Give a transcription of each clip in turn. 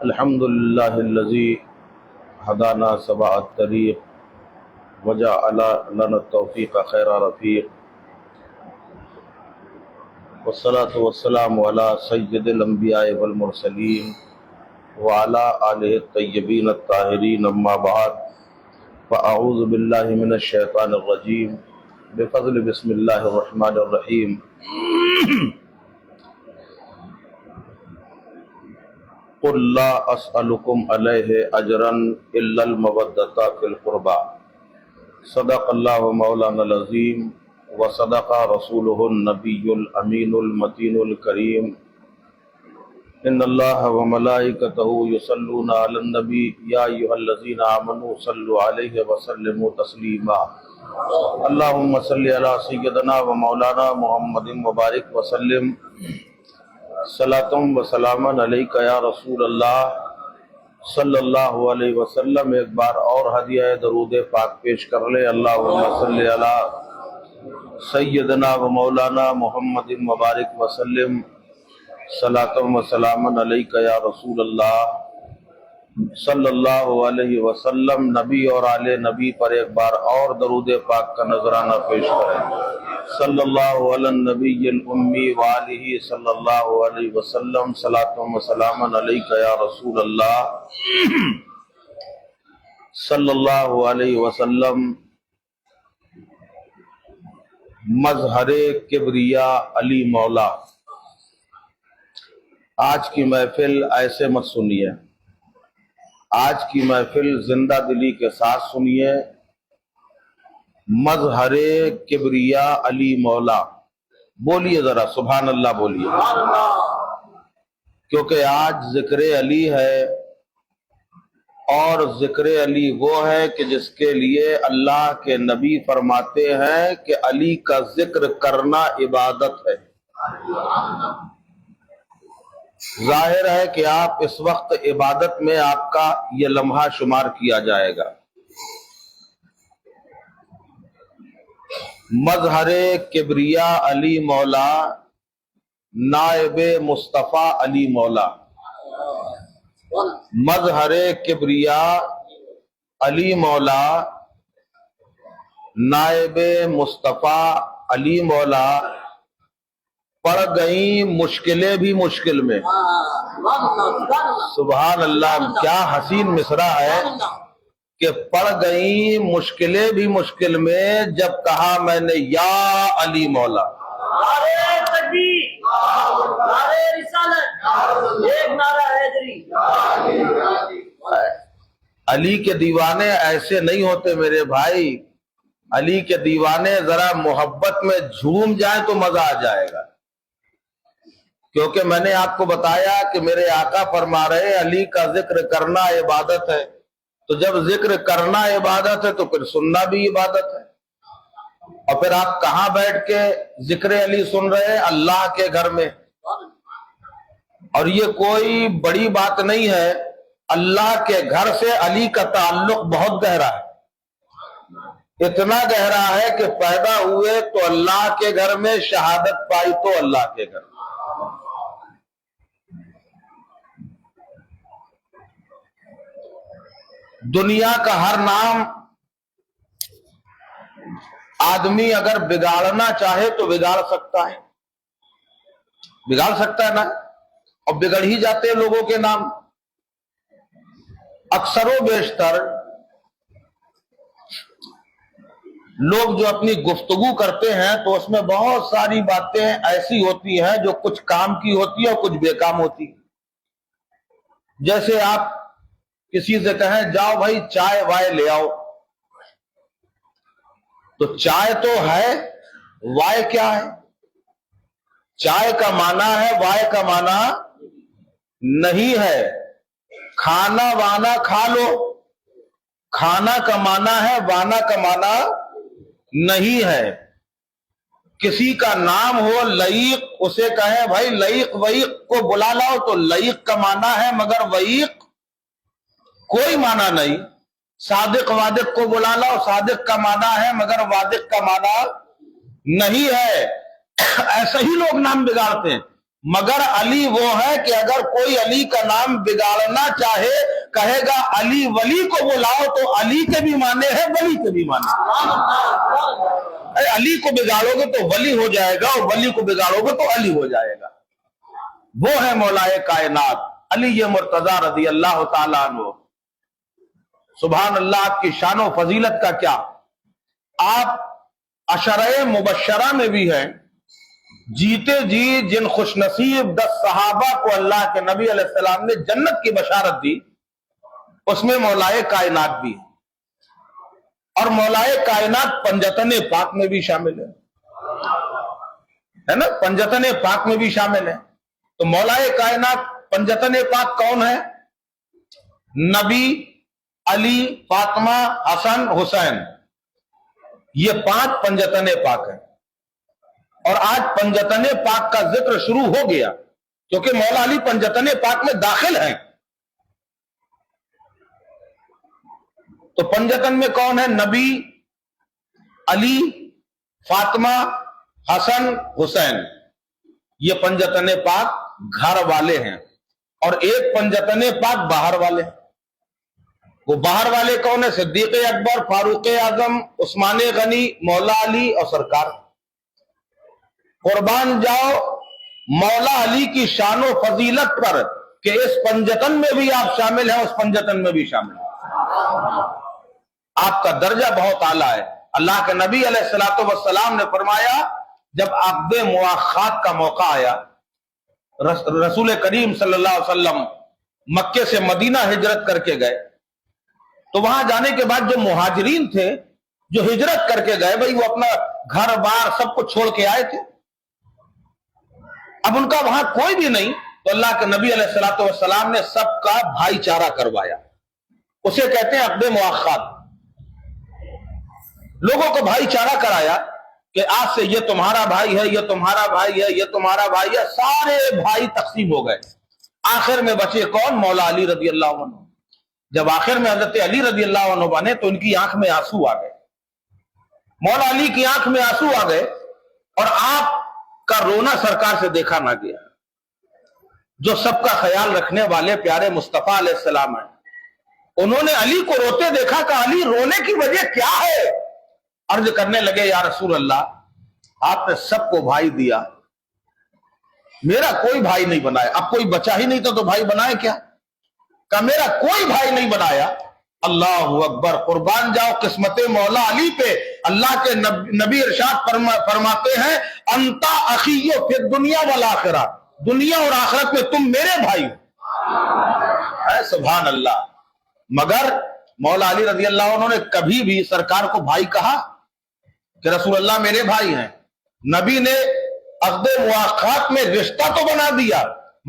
الحمد لله الذي هدانا سواء الطريق وجعل لنا التوفيق خير رفيق والصلاة والسلام على سيد الأنبياء والمرسلين وعلى آله الطيبين الطاهرين أما بعد فأعوذ بالله من الشيطان الرجيم بفضل بسم الله الرحمن الرحيم قل لا أسألكم عليه أجرا إلا المودة في القربى صدق الله مولانا العظيم وصدق رسوله النبي الأمين المتين الكريم إن الله وملائكته يصلون على النبي يا أيها الذين آمنوا صلوا عليه وسلموا تسليما اللهم صل على سيدنا ومولانا محمد مبارک وسلم صلاۃ و سلام علیک یا رسول اللہ صلی اللہ علیہ وسلم۔ ایک بار اور ہدیہ درود پاک پیش کر لے۔ اللہم صلی علی سیدنا و مولانا محمد مبارک وسلم صلاۃ و سلام علیک یا رسول اللہ صلی اللہ علیہ وسلم۔ نبی اور آل نبی پر ایک بار اور درود پاک کا نذرانہ پیش کریں۔ صلی اللہ علی النبی الامی وآلہ صلی اللہ علیہ وسلم صلاۃ و سلام علیک یا رسول اللہ صلی اللہ علیہ وسلم۔ مظہر کبریا علی مولا۔ آج کی محفل ایسے مت سنیے، آج کی محفل زندہ دلی کے ساتھ سنیے۔ مظہر کبریا علی مولا، بولیے ذرا سبحان اللہ بولیے، کیونکہ آج ذکر علی ہے، اور ذکر علی وہ ہے کہ جس کے لیے اللہ کے نبی فرماتے ہیں کہ علی کا ذکر کرنا عبادت ہے۔ ظاہر ہے کہ آپ اس وقت عبادت میں آپ کا یہ لمحہ شمار کیا جائے گا۔ مظہر کبریا علی مولا، نائب مصطفیٰ علی مولا۔ مظہر کبریا علی مولا، نائب مصطفیٰ علی مولا۔ پڑ گئیں مشکلیں بھی مشکل میں، سبحان اللہ، کیا حسین مصرع ہے کہ پڑ گئیں مشکلیں بھی مشکل میں جب کہا میں نے یا علی مولا۔ علی کے دیوانے ایسے نہیں ہوتے میرے بھائی، علی کے دیوانے ذرا محبت میں جھوم جائیں تو مزہ آ جائے گا، کیونکہ میں نے آپ کو بتایا کہ میرے آقا فرما رہے علی کا ذکر کرنا عبادت ہے، تو جب ذکر کرنا عبادت ہے تو پھر سننا بھی عبادت ہے۔ اور پھر آپ کہاں بیٹھ کے ذکر علی سن رہے ہیں؟ اللہ کے گھر میں۔ اور یہ کوئی بڑی بات نہیں ہے، اللہ کے گھر سے علی کا تعلق بہت گہرا ہے، اتنا گہرا ہے کہ پیدا ہوئے تو اللہ کے گھر میں، شہادت پائی تو اللہ کے گھر میں۔ دنیا کا ہر نام آدمی اگر بگاڑنا چاہے تو بگاڑ سکتا ہے، بگاڑ سکتا ہے نا، اور بگڑ ہی جاتے ہیں لوگوں کے نام۔ اکثر و بیشتر لوگ جو اپنی گفتگو کرتے ہیں تو اس میں بہت ساری باتیں ایسی ہوتی ہیں جو کچھ کام کی ہوتی ہے اور کچھ بے کام ہوتی ہے۔ جیسے آپ کسی سے کہیں جاؤ بھائی چائے وائے لے آؤ، تو چائے تو ہے، وائے کیا ہے؟ چائے کا معنی ہے، وائے کا معنی نہیں ہے۔ کھانا وانا کھا لو، کھانا کا معنی ہے، وانا کا معنی نہیں ہے۔ کسی کا نام ہو لئیق، اسے کہیں بھائی لئیق وئیق کو بلا لاؤ، تو لئیق کا معنی ہے مگر وئیق کوئی معنی نہیں۔ صادق وادق کو بلا لاؤ، صادق کا معنی ہے مگر وادق کا معنی نہیں ہے۔ ایسے ہی لوگ نام بگاڑتے ہیں۔ مگر علی وہ ہے کہ اگر کوئی علی کا نام بگاڑنا چاہے کہے گا علی ولی کو بلاؤ تو علی کے بھی معنی ہے ولی کے بھی معنی ہے۔ علی کو بگاڑو گے تو ولی ہو جائے گا اور ولی کو بگاڑو گے تو علی ہو جائے گا۔ وہ ہے مولائے کائنات علی مرتضی رضی اللہ تعالیٰ عنہ۔ سبحان اللہ، آپ کی شان و فضیلت کا کیا، آپ عشرہ مبشرہ میں بھی ہیں، جیتے جی جن خوش نصیب 10 صحابہ کو اللہ کے نبی علیہ السلام نے جنت کی بشارت دی، اس میں مولائے کائنات بھی اور مولائے کائنات پنجتن پاک میں بھی شامل ہے نا، پنجتن پاک میں بھی شامل ہے۔ تو مولائے کائنات پنجتن پاک کون ہے؟ نبی، علی، فاطمہ، حسن، حسین، یہ 5 پنجتن پاک ہیں۔ اور آج پنجتن پاک کا ذکر شروع ہو گیا کیونکہ مولا علی پنجتن پاک میں داخل ہیں۔ تو پنجتن میں کون ہے؟ نبی، علی، فاطمہ، حسن، حسین، یہ پنجتن پاک گھر والے ہیں۔ اور ایک پنجتن پاک باہر والے ہیں۔ وہ باہر والے کون ہیں؟ صدیق اکبر، فاروق اعظم، عثمان غنی، مولا علی اور سرکار۔ قربان جاؤ مولا علی کی شان و فضیلت پر کہ اس پنجتن میں بھی آپ شامل ہیں، اس پنجتن میں بھی شامل ہیں۔ آپ کا درجہ بہت اعلیٰ ہے۔ اللہ کے نبی علیہ الصلوۃ والسلام نے فرمایا جب عقد مؤاخات کا موقع آیا، رسول کریم صلی اللہ علیہ وسلم مکے سے مدینہ ہجرت کر کے گئے، تو وہاں جانے کے بعد جو مہاجرین تھے جو ہجرت کر کے گئے، بھائی وہ اپنا گھر بار سب کو چھوڑ کے آئے تھے، اب ان کا وہاں کوئی بھی نہیں، تو اللہ کے نبی علیہ الصلوۃ والسلام نے سب کا بھائی چارہ کروایا۔ اسے کہتے ہیں عقد مؤاخات۔ لوگوں کو بھائی چارہ کرایا کہ آج سے یہ تمہارا بھائی ہے، یہ تمہارا بھائی ہے، یہ تمہارا بھائی ہے، سارے بھائی تقسیم ہو گئے۔ آخر میں بچے کون؟ مولا علی رضی اللہ عنہ۔ جب آخر میں حضرت علی رضی اللہ عنہ بنے تو ان کی آنکھ میں آنسو آ گئے، مولا علی کی آنکھ میں آنسو آ گئے، اور آپ کا رونا سرکار سے دیکھا نہ گیا۔ جو سب کا خیال رکھنے والے پیارے مصطفیٰ علیہ السلام ہیں، انہوں نے علی کو روتے دیکھا کہ علی رونے کی وجہ کیا ہے؟ عرض کرنے لگے یا رسول اللہ، آپ نے سب کو بھائی دیا، میرا کوئی بھائی نہیں بنایا، اب کوئی بچا ہی نہیں تھا تو بھائی بنائے کیا؟ کہ میرا کوئی بھائی نہیں بنایا۔ اللہ اکبر، قربان جاؤ قسمت مولا علی پہ۔ اللہ کے نبی ارشاد فرماتے ہیں انتا اخیو فی الدنیا والآخرہ، دنیا اور آخرت میں تم میرے بھائی ہو۔ سبحان اللہ۔ مگر مولا علی رضی اللہ عنہ نے کبھی بھی سرکار کو بھائی کہا کہ رسول اللہ میرے بھائی ہیں؟ نبی نے عقد مؤاخات میں رشتہ تو بنا دیا،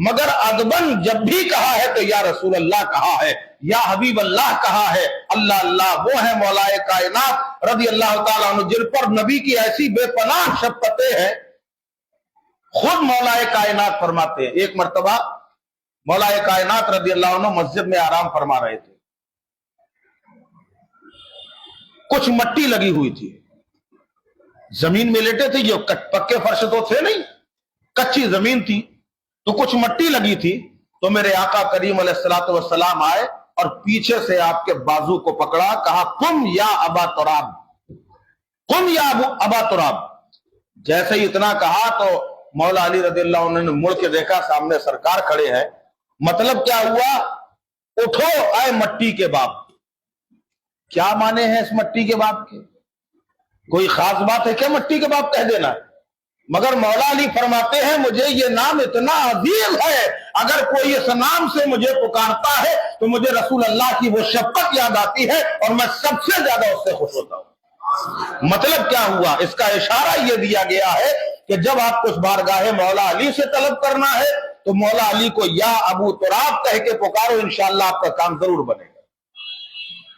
مگر ادبن جب بھی کہا ہے تو یا رسول اللہ کہا ہے، یا حبیب اللہ کہا ہے۔ اللہ اللہ، وہ ہے مولائے کائنات رضی اللہ تعالیٰ عنہ جن پر نبی کی ایسی بے پناہ شفقتیں ہیں۔ خود مولائے کائنات فرماتے ہیں، ایک مرتبہ مولائے کائنات رضی اللہ عنہ مسجد میں آرام فرما رہے تھے، کچھ مٹی لگی ہوئی تھی، زمین میں لیٹے تھے، یہ پکے فرش تو تھے نہیں، کچی زمین تھی، تو کچھ مٹی لگی تھی۔ تو میرے آقا کریم علیہ الصلوۃ والسلام آئے اور پیچھے سے آپ کے بازو کو پکڑا، کہا قم یا ابا تراب، قم یا ابا تراب۔ جیسے ہی اتنا کہا تو مولا علی رضی اللہ عنہ نے مڑ کے دیکھا، سامنے سرکار کھڑے ہیں۔ مطلب کیا ہوا؟ اٹھو اے مٹی کے باپ۔ کیا معنی ہے اس مٹی کے باپ کے؟ کوئی خاص بات ہے کیا مٹی کے باپ کہہ دینا؟ مگر مولا علی فرماتے ہیں مجھے یہ نام اتنا عظیم ہے، اگر کوئی اس نام سے مجھے پکارتا ہے تو مجھے رسول اللہ کی وہ شفقت یاد آتی ہے اور میں سب سے زیادہ اس سے خوش ہوتا ہوں۔ مطلب کیا ہوا؟ اس کا اشارہ یہ دیا گیا ہے کہ جب آپ کچھ بارگاہ مولا علی سے طلب کرنا ہے تو مولا علی کو یا ابو تراب کہہ کے پکارو، انشاءاللہ آپ کا کام ضرور بنے گا۔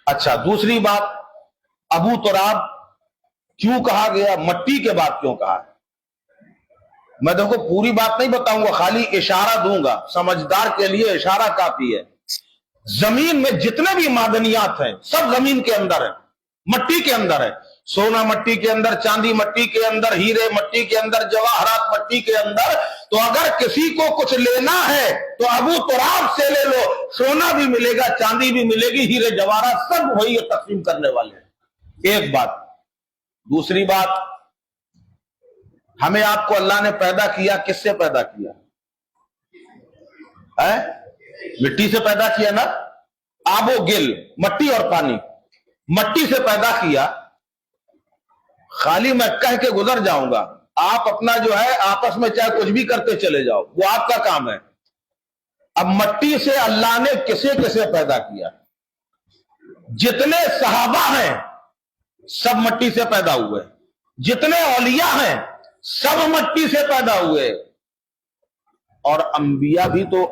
اچھا، دوسری بات، ابو تراب کیوں کہا گیا؟ مٹی کے بعد کیوں کہا ہے؟ میں دیکھو پوری بات نہیں بتاؤں گا، خالی اشارہ دوں گا، سمجھدار کے لیے اشارہ کافی ہے۔ زمین میں جتنے بھی معدنیات ہیں سب زمین کے اندر ہیں، مٹی کے اندر ہے۔ سونا مٹی کے اندر، چاندی مٹی کے اندر، ہیرے مٹی کے اندر، جواہرات مٹی کے اندر۔ تو اگر کسی کو کچھ لینا ہے تو ابو تراب سے لے لو، سونا بھی ملے گا، چاندی بھی ملے گی، ہیرے جواہرات سب وہی تقسیم کرنے والے ہیں۔ ایک بات۔ دوسری بات، ہمیں آپ کو اللہ نے پیدا کیا، کس سے پیدا کیا؟ مٹی سے پیدا کیا نا، آب و گل، مٹی اور پانی، مٹی سے پیدا کیا۔ خالی میں کہہ کے گزر جاؤں گا، آپ اپنا جو ہے آپس میں چاہے کچھ بھی کرتے چلے جاؤ، وہ آپ کا کام ہے۔ اب مٹی سے اللہ نے کسے کسے پیدا کیا؟ جتنے صحابہ ہیں سب مٹی سے پیدا ہوئے، جتنے اولیاء ہیں سب مٹی سے پیدا ہوئے، اور انبیاء بھی تو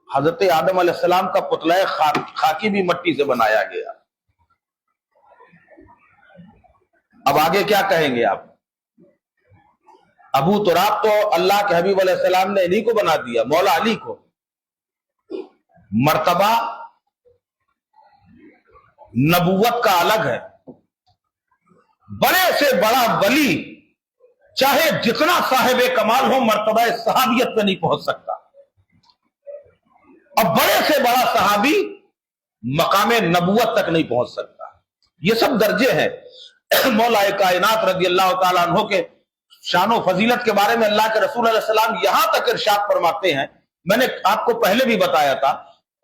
حضرت آدم علیہ السلام کا پتلہ خاکی بھی مٹی سے بنایا گیا۔ اب آگے کیا کہیں گے آپ؟ ابو تراب تو اللہ کے حبیب علیہ السلام نے انہی کو بنا دیا، مولا علی کو۔ مرتبہ نبوت کا الگ ہے۔ بڑے سے بڑا ولی چاہے جتنا صاحب کمال ہو، مرتبہ صحابیت پہ نہیں پہنچ سکتا، اور بڑے سے بڑا صحابی مقام نبوت تک نہیں پہنچ سکتا۔ یہ سب درجے ہیں۔ مولا کائنات رضی اللہ تعالیٰ عنہ کے شان و فضیلت کے بارے میں اللہ کے رسول علیہ السلام یہاں تک ارشاد فرماتے ہیں، میں نے آپ کو پہلے بھی بتایا تھا،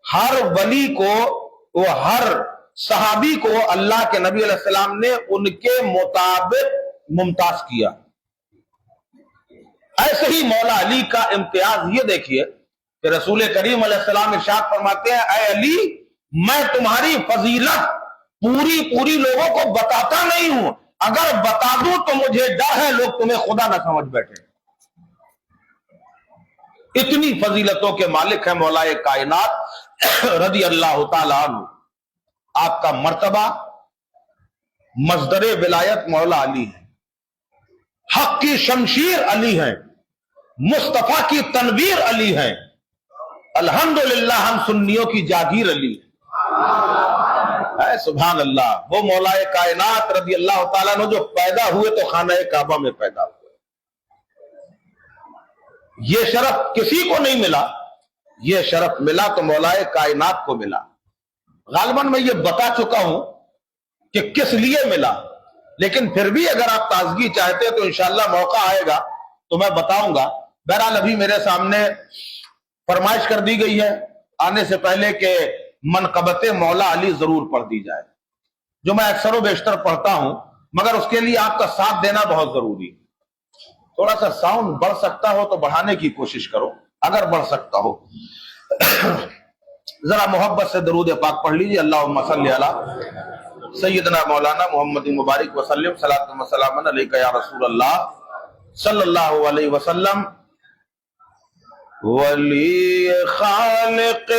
ہر ولی کو، وہ ہر صحابی کو اللہ کے نبی علیہ السلام نے ان کے مطابق ممتاز کیا۔ ایسے ہی مولا علی کا امتیاز یہ دیکھیے کہ رسول کریم علیہ السلام ارشاد فرماتے ہیں، اے علی، میں تمہاری فضیلت پوری لوگوں کو بتاتا نہیں ہوں، اگر بتا دوں تو مجھے ڈر ہے لوگ تمہیں خدا نہ سمجھ بیٹھے۔ اتنی فضیلتوں کے مالک ہیں مولا کائنات رضی اللہ تعالیٰ عنہ۔ آپ کا مرتبہ مصدر ولایت مولا علی ہے، حق کی شمشیر علی ہیں، مصطفیٰ کی تنویر علی ہیں، الحمدللہ ہم سنیوں کی جاگیر علی ہے۔ سبحان اللہ، وہ مولا کائنات رضی اللہ تعالیٰ عنہ جو پیدا ہوئے تو خانہ کعبہ میں پیدا ہوئے۔ یہ شرف کسی کو نہیں ملا، یہ شرف ملا تو مولا کائنات کو ملا۔ غالباً میں یہ بتا چکا ہوں کہ کس لیے ملا، لیکن پھر بھی اگر آپ تازگی چاہتے تو انشاءاللہ موقع آئے گا تو میں بتاؤں گا۔ بہرحال ابھی میرے سامنے فرمائش کر دی گئی ہے آنے سے پہلے کہ منقبت مولا علی ضرور پڑھ دی جائے، جو میں اکثر و بیشتر پڑھتا ہوں، مگر اس کے لیے آپ کا ساتھ دینا بہت ضروری ہے۔ تھوڑا سا ساؤنڈ بڑھ سکتا ہو تو بڑھانے کی کوشش کرو اگر بڑھ سکتا ہو۔ ذرا محبت سے درود پاک پڑھ لیجیے، اللہم صلی علی سیدنا مولانا محمد مبارک وسلم، صلاۃ و سلام علیک یا رسول اللہ صلی اللہ علیہ وسلم۔ ولی خالق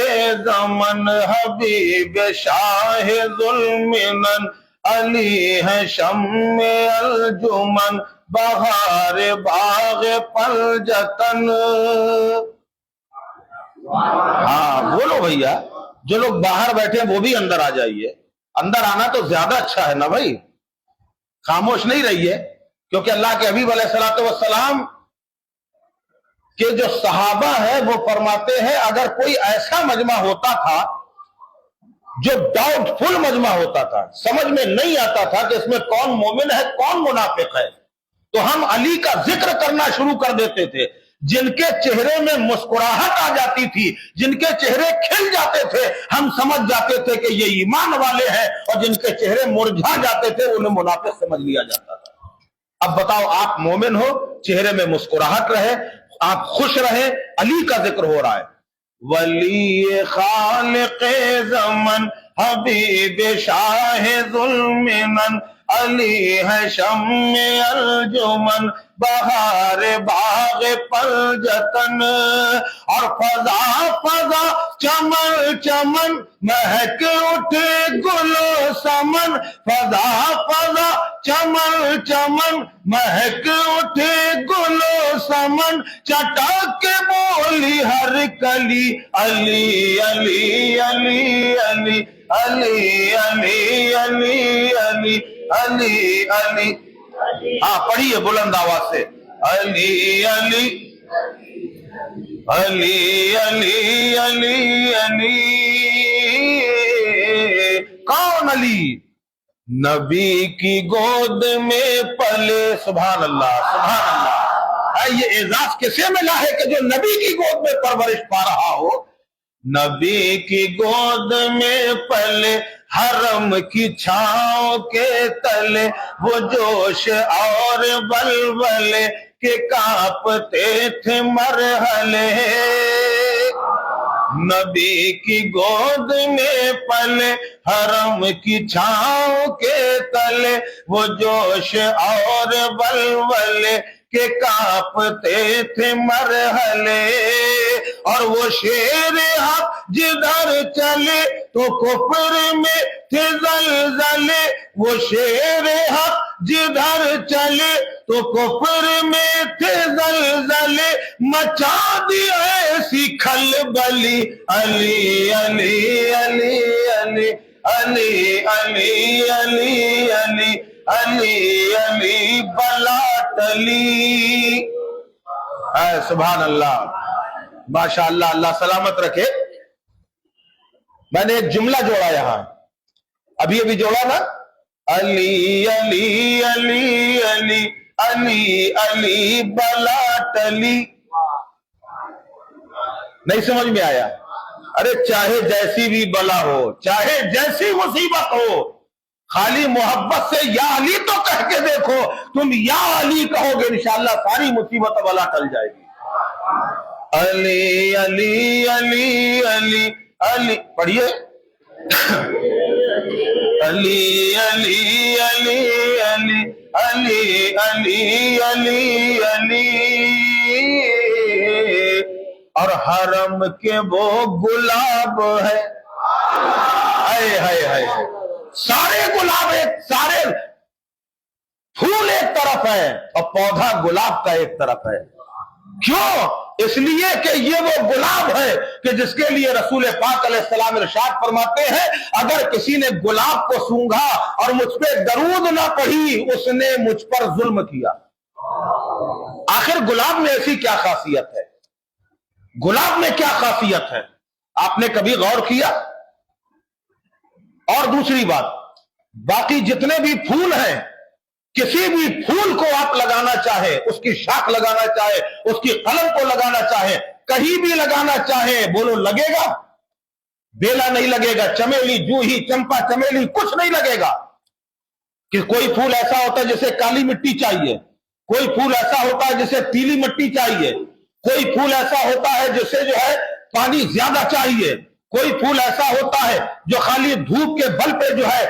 زمن حبیب شاہ ظلمن، علی ہے شم الجمن، بہار باغ پلجتن۔ ہاں بولو بھیا، جو لوگ باہر بیٹھے ہیں وہ بھی اندر آ جائیے، اندر آنا تو زیادہ اچھا ہے نا بھائی، خاموش نہیں رہیے، کیونکہ اللہ کے حبیب علیہ الصلوۃ والسلام کہ جو صحابہ ہیں وہ فرماتے ہیں اگر کوئی ایسا مجمع ہوتا تھا جو ڈاؤٹ فل مجمع ہوتا تھا، سمجھ میں نہیں آتا تھا کہ اس میں کون مومن ہے کون منافق ہے، تو ہم علی کا ذکر کرنا شروع کر دیتے تھے۔ جن کے چہرے میں مسکراہٹ آ جاتی تھی، جن کے چہرے کھل جاتے تھے، ہم سمجھ جاتے تھے کہ یہ ایمان والے ہیں، اور جن کے چہرے مرجھا جاتے تھے انہیں منافق سمجھ لیا جاتا تھا۔ اب بتاؤ، آپ مومن ہو، چہرے میں مسکراہٹ رہے، آپ خوش رہے، علی کا ذکر ہو رہا ہے۔ ولی خالق زمن حبیب شاہ ظلمن، علی ہے شم الجمن، بہار باغ پلجتن، اور فضا فضا چمن چمن مہک اٹھے گل و سمن، فضا فضا چمن چمن مہک اٹھے گل و سمن، چٹک کے بولی ہر کلی علی علی علی علی علی علی علی علی علی علی۔ ہاں پڑھیے بلند آواز سے، علی علی۔ علی علی علی علی. کون علی؟ نبی کی گود میں پلے. سبحان اللہ سبحان اللہ. یہ اعزاز کسے ملا ہے کہ جو نبی کی گود میں پرورش پا رہا ہو. نبی کی گود میں پلے حرم کی چھاؤں کے تلے وہ جوش اور بلبلے کہ کانپتے تھے مرحلے. نبی کی گود میں پلے حرم کی چھاؤں کے تلے وہ جوش اور بلبلے کہ کانپتے تھے مرحلے. اور وہ شیر حق جدھر چلے تو کفر میں تھے زلزلے. وہ شیر حق جدھر چلے تو کفر میں تھے زلزلے. مچا دی ایسی کھلبلی. علی علی علی علی علی علی علی علی علی علی بلا ٹلی. سبحان اللہ ماشاء اللہ. اللہ سلامت رکھے. میں نے ایک جملہ جوڑا یہاں ابھی جوڑا نا. علی علی علی علی علی علی بلا ٹلی. نہیں سمجھ میں آیا؟ ارے چاہے جیسی بھی بلا ہو, چاہے جیسی مصیبت ہو, خالی محبت سے یا علی تو کہہ کے دیکھو. تم یا علی کہو گے انشاءاللہ ساری مصیبت بلا ٹل جائے گی. علی علی علی علی علی پڑھیے. علی علی علی علی علی علی علی علی. اور حرم کے وہ گلاب ہے. سارے گلاب ایک, سارے پھول ایک طرف ہے اور پودا گلاب کا ایک طرف ہے. کیوں؟ اس لیے کہ یہ وہ گلاب ہے کہ جس کے لیے رسول پاک علیہ السلام ارشاد فرماتے ہیں اگر کسی نے گلاب کو سونگھا اور مجھ پہ درود نہ پڑھی اس نے مجھ پر ظلم کیا. آخر گلاب میں ایسی کیا خاصیت ہے؟ گلاب میں کیا خاصیت ہے؟ آپ نے کبھی غور کیا؟ اور دوسری بات, باقی جتنے بھی پھول ہیں, کسی بھی پھول کو آپ لگانا چاہے, اس کی شاخ لگانا چاہے, اس کی قلم کو لگانا چاہے, کہیں بھی لگانا چاہے, بولو لگے گا؟ بیلا نہیں لگے گا. چمیلی, جوہی, چمپا, چمیلی کچھ نہیں لگے گا. کہ کوئی پھول ایسا ہوتا ہے جسے کالی مٹی چاہیے, کوئی پھول ایسا ہوتا ہے جسے پیلی مٹی چاہیے, کوئی پھول ایسا ہوتا ہے جسے جو ہے پانی زیادہ چاہیے, کوئی پھول ایسا ہوتا ہے جو خالی دھوپ کے بل پہ جو ہے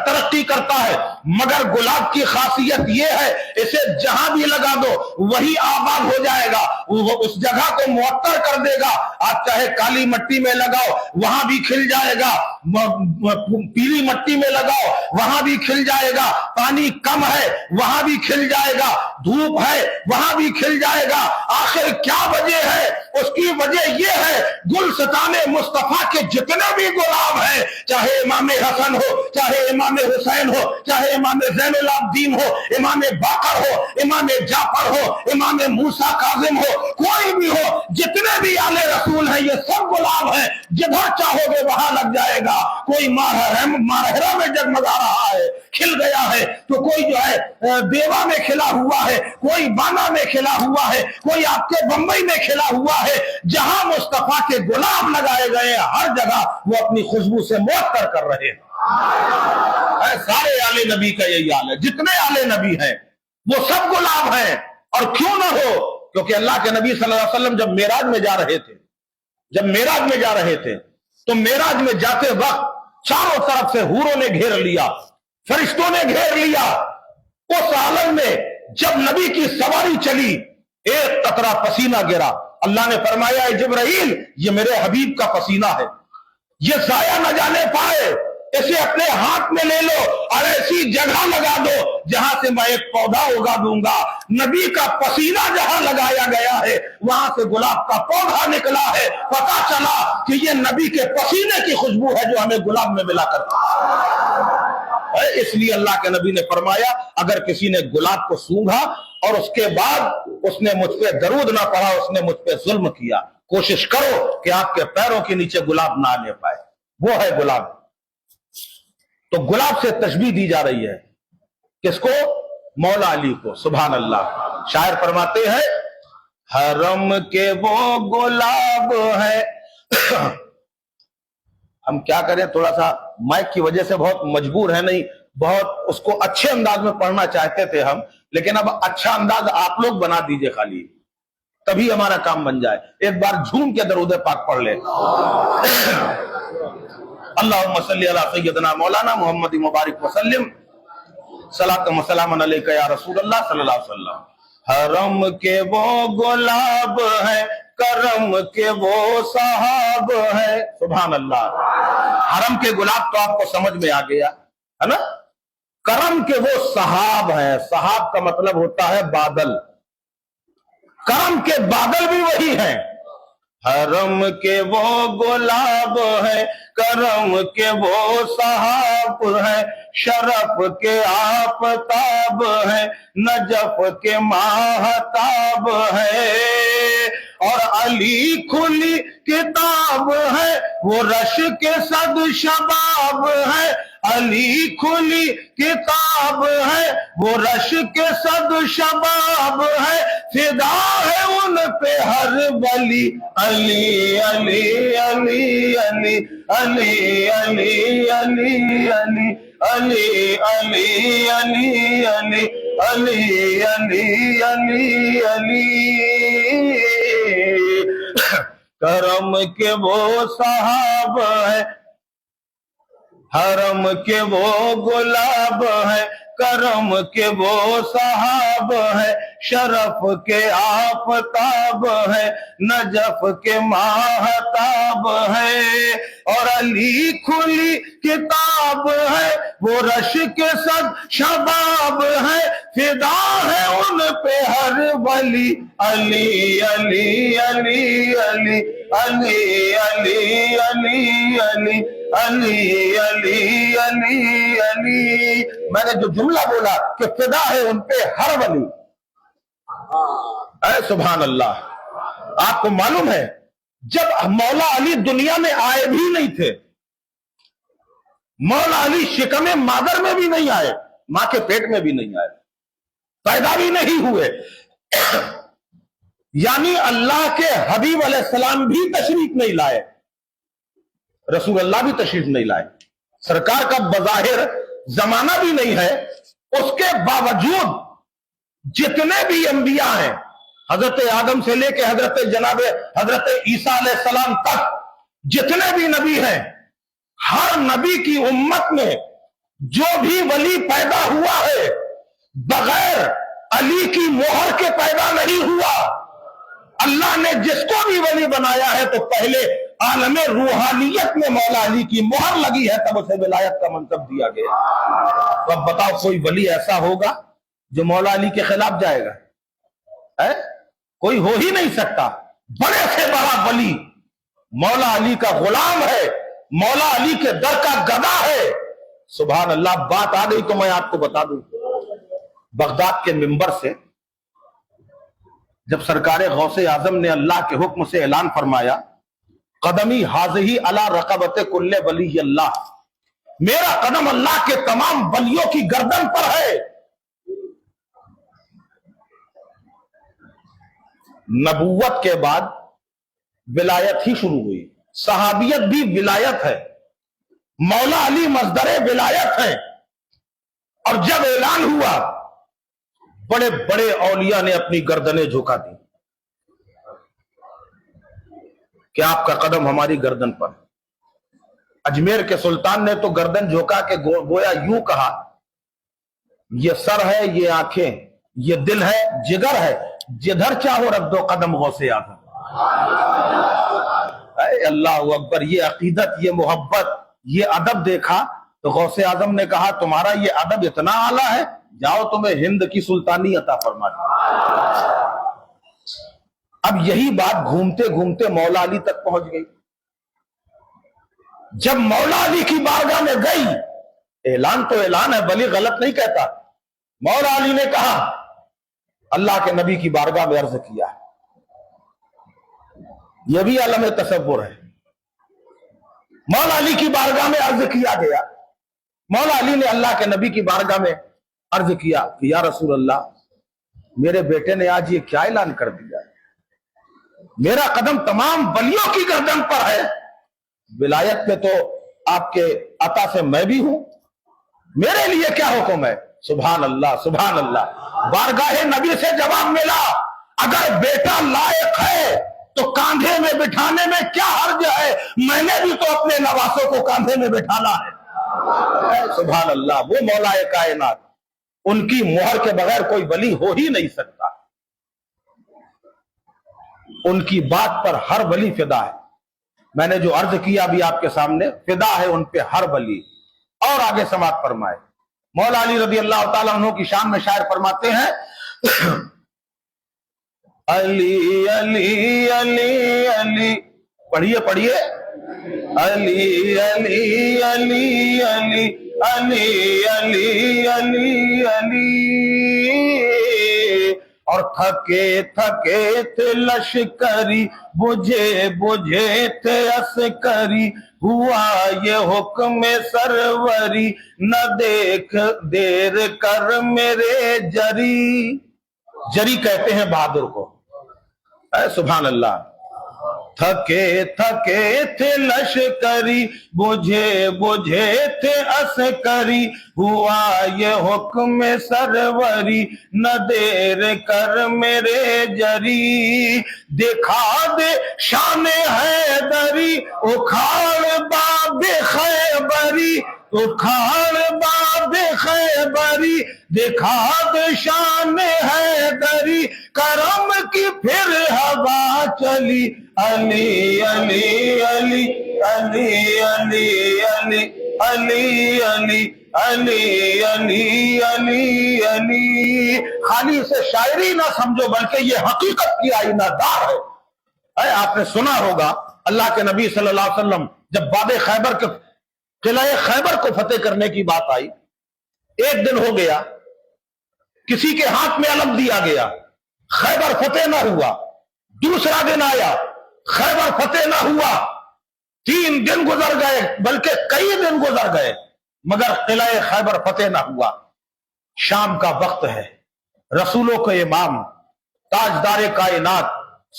ترقی کرتا ہے. مگر گلاب کی خاصیت یہ ہے اسے جہاں بھی لگا دو وہی آباد ہو جائے گا, وہ اس جگہ کو معطر کر دے گا. آپ چاہے کالی مٹی میں لگاؤ وہاں بھی کھل جائے گا, پیلی مٹی میں لگاؤ وہاں بھی کھل جائے گا, پانی کم ہے وہاں بھی کھل جائے گا, دھوپ ہے وہاں بھی کھل جائے گا. آخر کیا وجہ ہے؟ اس کی وجہ یہ ہے گلستان مصطفیٰ کے جتنے بھی گلاب ہیں, چاہے امام حسن ہو, چاہے امام حسین ہو, چاہے امام زین العابدین ہو, امام باقر ہو, امام جعفر ہو, امام موسیٰ کاظم ہو, کوئی بھی ہو, جتنے بھی آل رسول ہیں یہ سب گلاب ہیں. جدھر چاہو گے وہاں لگ جائے گا. کوئی ماہرہ میں جگمگا رہا ہے, کھل گیا ہے, تو کوئی جو ہے بیوا میں کھلا ہوا ہے, کوئی بانا میں کھلا ہوا ہے, کوئی آپ کے بمبئی میں کھلا ہوا ہے. جہاں مصطفیٰ کے گلاب لگائے گئے ہر جگہ وہ اپنی خوشبو سے معطر کر رہے ہیں. سارے آل نبی کا یہی حال ہے. جتنے آل نبی ہیں وہ سب گلاب ہیں. اور کیوں نہ ہو؟ کیونکہ اللہ کے نبی صلی اللہ علیہ وسلم جب معراج میں جا رہے تھے تو معراج میں جاتے وقت چاروں طرف سے حوروں نے گھیر لیا, فرشتوں نے گھیر لیا. اس عالم میں جب نبی کی سواری چلی ایک قطرہ پسینہ گرا. اللہ نے فرمایا اے جبرائیل یہ میرے حبیب کا پسینہ ہے, یہ ضائع نہ جانے پائے, اسے اپنے ہاتھ میں لے لو اور ایسی جگہ لگا دو جہاں سے میں ایک پودا اگا دوں گا. نبی کا پسینہ جہاں لگایا گیا ہے وہاں سے گلاب کا پودا نکلا ہے. پتا چلا کہ یہ نبی کے پسینے کی خوشبو ہے جو ہمیں گلاب میں ملا کرتا ہے. اس لیے اللہ کے نبی نے فرمایا اگر کسی نے گلاب کو سونگھا اور اس کے بعد اس نے مجھ پہ درود نہ پڑھا، اس نے مجھ پہ ظلم کیا، کوشش کرو کہ آپ کے پیروں کے نیچے گلاب نہ لے پائے، وہ ہے گلاب۔ تو گلاب سے تشبیہ دی جا رہی ہے کس کو؟ مولا علی کو۔ سبحان اللہ۔ شاعر فرماتے ہیں حرم کے وہ گلاب ہے ہم کیا کریں، تھوڑا سا مائک کی وجہ سے بہت مجبور ہے، نہیں بہت اس کو اچھے انداز میں پڑھنا چاہتے تھے ہم، لیکن اب اچھا انداز آپ لوگ بنا دیجئے خالی، تبھی ہمارا کام بن جائے۔ ایک بار جھوم کے درود پاک پڑھ لیں اللہم صلی علی سیدنا مولانا محمد مبارک وسلم، صلاۃ و سلام علیک یا رسول اللہ صلی اللہ علیہ وسلم۔ حرم کے وہ گلاب ہے، کرم کے وہ صحاب ہے۔ سبحان اللہ۔ حرم کے گلاب تو آپ کو سمجھ میں آ گیا ہے نا، کرم کے وہ صحاب ہیں، صحاب کا مطلب ہوتا ہے بادل، کرم کے بادل بھی وہی ہیں۔ حرم کے وہ گلاب ہے، کرم کے وہ صحاب ہے، شرف کے آفتاب ہے، نجف کے ماہتاب ہے، اور علی کھلی کتاب ہے، وہ رش کے صد شباب ہے، علی کھلی کتاب ہے، وہ رش کے صد شباب ہے، فدا ہے ان پہ ہر ولی، علی علی علی علی علی علی علی علی علی علی علی علی علی علی علی کرم کے وہ صحاب ہے، حرم کے وہ گلاب ہے، کرم کے وہ صحاب ہے، شرف کے آفتاب ہے، نجف کے ماہتاب ہے، اور علی کھلی کتاب ہے، وہ رش کے صد شباب ہے، فدا ہے ان پہ ہر ولی، علی علی علی علی علی علی علی علی علی علی علی علی۔ میں نے جو جملہ بولا کہ فدا ہے ان پہ ہر ولی، اے سبحان اللہ۔ آپ کو معلوم ہے جب مولا علی دنیا میں آئے بھی نہیں تھے، مولا علی شکم مادر میں بھی نہیں آئے، ماں کے پیٹ میں بھی نہیں آئے، پیدا بھی نہیں ہوئے، یعنی اللہ کے حبیب علیہ السلام بھی تشریف نہیں لائے، رسول اللہ بھی تشریف نہیں لائے، سرکار کا بظاہر زمانہ بھی نہیں ہے، اس کے باوجود جتنے بھی انبیاء ہیں، حضرت آدم سے لے کے حضرت عیسیٰ علیہ السلام تک جتنے بھی نبی ہیں، ہر نبی کی امت میں جو بھی ولی پیدا ہوا ہے بغیر علی کی مہر کے پیدا نہیں ہوا۔ اللہ نے جس کو بھی ولی بنایا ہے تو پہلے عالم روحانیت میں مولا علی کی مہر لگی ہے، تب اسے ولایت کا منصب دیا گیا۔ تو اب بتاؤ کوئی ولی ایسا ہوگا جو مولا علی کے خلاف جائے گا؟ کوئی ہو ہی نہیں سکتا۔ بڑے سے بڑا ولی مولا علی کا غلام ہے، مولا علی کے در کا گدا ہے۔ سبحان اللہ۔ بات آ گئی تو میں آپ کو بتا دوں، بغداد کے منبر سے جب سرکار غوث اعظم نے اللہ کے حکم سے اعلان فرمایا قدمی حاضی علی رقبت کل ولی اللہ، میرا قدم اللہ کے تمام ولیوں کی گردن پر ہے، نبوت کے بعد ولایت ہی شروع ہوئی، صحابیت بھی ولایت ہے، مولا علی مصدر ولایت ہے۔ اور جب اعلان ہوا بڑے بڑے اولیاء نے اپنی گردنیں جھکا دی کہ آپ کا قدم ہماری گردن پر۔ اجمیر کے سلطان نے تو گردن جھکا کے گویا یوں کہا، یہ سر ہے، یہ آنکھیں، یہ دل ہے، جگر ہے، جدھر چاہو رکھ دو قدم غوث اعظم۔ اے اللہ اکبر۔ یہ عقیدت، یہ محبت، یہ ادب دیکھا تو غوث اعظم نے کہا تمہارا یہ ادب اتنا اعلیٰ ہے، جاؤ تمہیں ہند کی سلطانی عطا فرما دی۔ اب یہی بات گھومتے گھومتے مولا علی تک پہنچ گئی۔ جب مولا علی کی بارگاہ میں گئی اعلان تو اعلان ہے، ولی غلط نہیں کہتا۔ مولا علی نے کہا، اللہ کے نبی کی بارگاہ میں عرض کیا، یہ بھی عالم تصور ہے۔ مولا علی کی بارگاہ میں عرض کیا گیا، مولا علی نے اللہ کے نبی کی بارگاہ میں عرض کیا کہ یا رسول اللہ، میرے بیٹے نے آج یہ کیا اعلان کر دیا، میرا قدم تمام ولیوں کی گردن پر ہے، ولایت پہ تو آپ کے عطا سے میں بھی ہوں، میرے لیے کیا حکم ہے؟ سبحان اللہ سبحان اللہ۔ بارگاہ نبی سے جواب ملا، اگر بیٹا لائق ہے تو کاندھے میں بٹھانے میں کیا حرج ہے، میں نے بھی تو اپنے نواسوں کو کاندھے میں بٹھانا ہے۔ سبحان اللہ۔ وہ مولا کائنات، ان کی مہر کے بغیر کوئی ولی ہو ہی نہیں سکتا، ان کی بات پر ہر ولی فدا ہے۔ میں نے جو عرض کیا ابھی آپ کے سامنے، فدا ہے ان پہ ہر ولی۔ اور آگے سماعت فرمائے، مولا علی رضی اللہ تعالیٰ عنہ کی شان میں شاعر فرماتے ہیں، علی علی علی علی، پڑھیے پڑھیے، علی علی علی علی علی علی علی علی، اور تھکے تھکے تھے لشکری، بجھے بجھے تھے عسکری، ہوا یہ حکم سروری، نہ دیکھ دیر کر میرے جری۔ جری کہتے ہیں بہادر کو۔ اے سبحان اللہ۔ تھکے تھکے تھے لشکری، بجھے بجھے تھے عسکری، ہوا یہ حکم سروری، نہ دیر کر میرے جری، دکھا دے شان حیدری، اکھاڑ باب خیبری، اکھاڑ باب خیبری، دکھا دے شان حیدری، کرم کی پھر ہوا چلی، علی علی علی علی علی علی علی علی علی علی علی علی۔ خالی اسے شاعری نہ سمجھو، بلکہ یہ حقیقت کی آئینہ دار ہے۔ آپ نے سنا ہوگا اللہ کے نبی صلی اللہ علیہ وسلم جب باب خیبر کے قلعہ خیبر کو فتح کرنے کی بات آئی، ایک دن ہو گیا، کسی کے ہاتھ میں علم دیا گیا، خیبر فتح نہ ہوا۔ دوسرا دن آیا، خیبر فتح نہ ہوا۔ 3 دن گزر گئے، بلکہ کئی دن گزر گئے، مگر قلعہ خیبر فتح نہ ہوا۔ شام کا وقت ہے، رسولوں کے امام تاجدار کائنات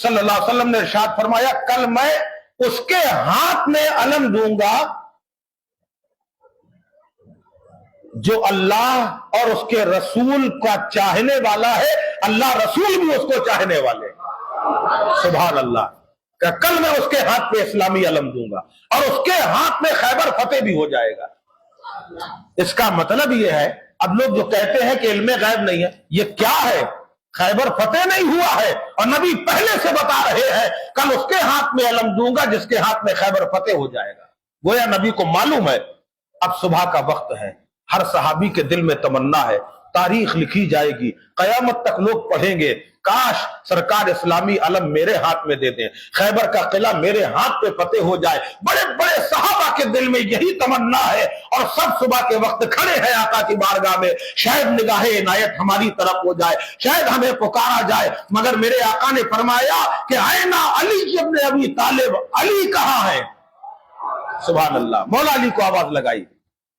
صلی اللہ علیہ وسلم نے ارشاد فرمایا، کل میں اس کے ہاتھ میں علم دوں گا جو اللہ اور اس کے رسول کا چاہنے والا ہے، اللہ رسول بھی اس کو چاہنے والے۔ سبحان اللہ۔ کہ کل میں اس کے ہاتھ پہ اسلامی علم دوں گا اور اس کے ہاتھ میں خیبر فتح بھی ہو جائے گا۔ اس کا مطلب یہ ہے، اب لوگ جو کہتے ہیں کہ علم غیب نہیں ہے، یہ کیا ہے؟ خیبر فتح نہیں ہوا ہے اور نبی پہلے سے بتا رہے ہیں کل اس کے ہاتھ میں علم دوں گا جس کے ہاتھ میں خیبر فتح ہو جائے گا۔ گویا نبی کو معلوم ہے اب صبح کا وقت ہے۔ ہر صحابی کے دل میں تمنا ہے، تاریخ لکھی جائے گی، قیامت تک لوگ پڑھیں گے، کاش سرکار اسلامی علم میرے ہاتھ میں دے دیں، خیبر کا قلعہ میرے ہاتھ پہ فتح ہو جائے۔ بڑے بڑے صحابہ کے دل میں یہی تمنا ہے، اور سب صبح کے وقت کھڑے ہیں آقا کی بارگاہ میں، شاید نگاہ عنایت ہماری طرف ہو جائے، شاید ہمیں پکارا جائے، مگر میرے آقا نے فرمایا کہ اینا علی ابن ابی طالب، علی کہاں ہے؟ سبحان اللہ۔ مولا علی کو آواز لگائی،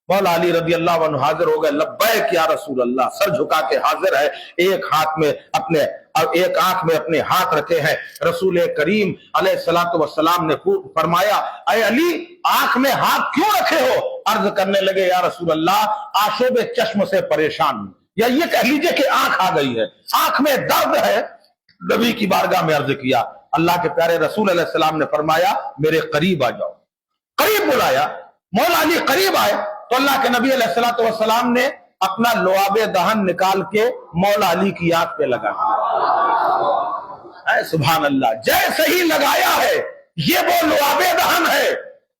مولا علی رضی اللہ عنہ حاضر ہو گئے، لبیک یا رسول اللہ، سر جھکا کے حاضر ہے، ایک آنکھ میں اپنے ہاتھ رکھے ہیں۔ رسول کریم علیہ الصلوۃ والسلام نے فرمایا، اے علی آنکھ میں ہاتھ کیوں رکھے ہو؟ عرض کرنے لگے، یا رسول اللہ آشوب چشم سے پریشان ہوں، یا یہ کہہ لیجئے کہ آنکھ آ گئی ہے، آنکھ میں درد ہے۔ نبی کی بارگاہ میں عرض کیا، اللہ کے پیارے رسول علیہ السلام نے فرمایا، میرے قریب آ جاؤ۔ قریب بلایا، مولا علی قریب آئے تو اللہ کے نبی علیہ الصلوۃ والسلام نے اپنا لعاب دہن نکال کے مولا علی کی آنکھ پہ لگا۔ اے سبحان اللہ، جیسے ہی لگایا ہے یہ وہ لعاب دہن ہے،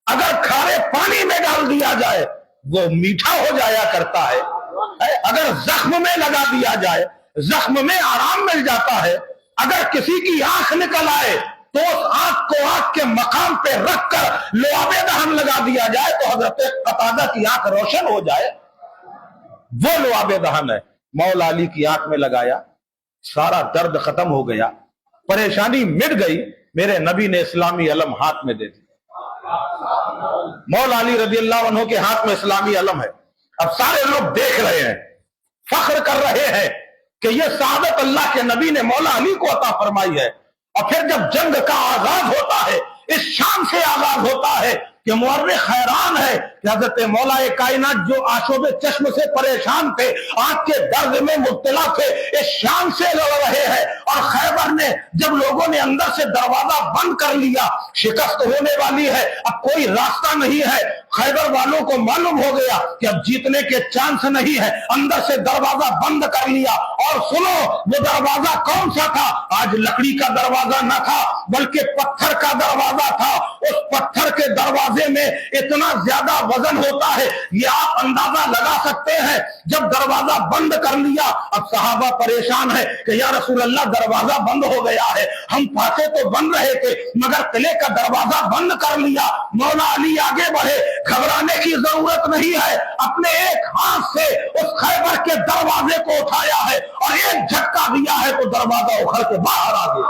اگر کھارے پانی میں ڈال دیا جائے وہ میٹھا ہو جایا کرتا ہے، اگر زخم میں لگا دیا جائے زخم میں آرام مل جاتا ہے، اگر کسی کی آنکھ نکل آئے تو اس آنکھ کو آنکھ کے مقام پہ رکھ کر لعاب دہن لگا دیا جائے تو حضرت قتادہ کی آنکھ روشن ہو جائے، وہ لعاب دہن ہے۔ مولا علی کی آنکھ میں لگایا، سارا درد ختم ہو گیا، پریشانی مٹ گئی، میرے نبی نے اسلامی علم ہاتھ میں دے دی۔ مولا علی رضی اللہ عنہ کے ہاتھ میں اسلامی علم ہے۔ اب سارے لوگ دیکھ رہے ہیں، فخر کر رہے ہیں کہ یہ سعادت اللہ کے نبی نے مولا علی کو عطا فرمائی ہے۔ اور پھر جب جنگ کا آغاز ہوتا ہے، اس شان سے آغاز ہوتا ہے کہ مورخ حیران ہے کہ حضرت مولا کائنات جو آشوب چشم سے پریشان تھے، آنکھ کے درد میں مبتلا تھے، اس شان سے لڑ رہے ہیں۔ اور خیبر نے جب لوگوں نے اندر سے دروازہ بند کر لیا، شکست ہونے والی ہے، اب کوئی راستہ نہیں ہے، خیبر والوں کو معلوم ہو گیا کہ اب جیتنے کے چانس نہیں ہے، اندر سے دروازہ بند کر لیا۔ اور سنو، وہ دروازہ کون سا تھا؟ آج لکڑی کا دروازہ نہ تھا بلکہ پتھر کا دروازہ تھا۔ اس پتھر کے دروازے میں اتنا زیادہ وزن ہوتا ہے، یہ آپ اندازہ لگا سکتے ہیں۔ جب دروازہ بند کر لیا، اب صحابہ پریشان ہے کہ یا رسول اللہ دروازہ بند ہو گیا ہے، ہم پھانسے تو بن رہے تھے مگر قلعے کا دروازہ بند کر لیا۔ مولا علی آگے بڑھے، گھبرانے کی ضرورت نہیں ہے، اپنے ایک ہاتھ سے اس خیبر کے دروازے کو اٹھایا ہے اور ایک جھٹکا دیا ہے تو دروازہ اکھڑ کے باہر آ گیا۔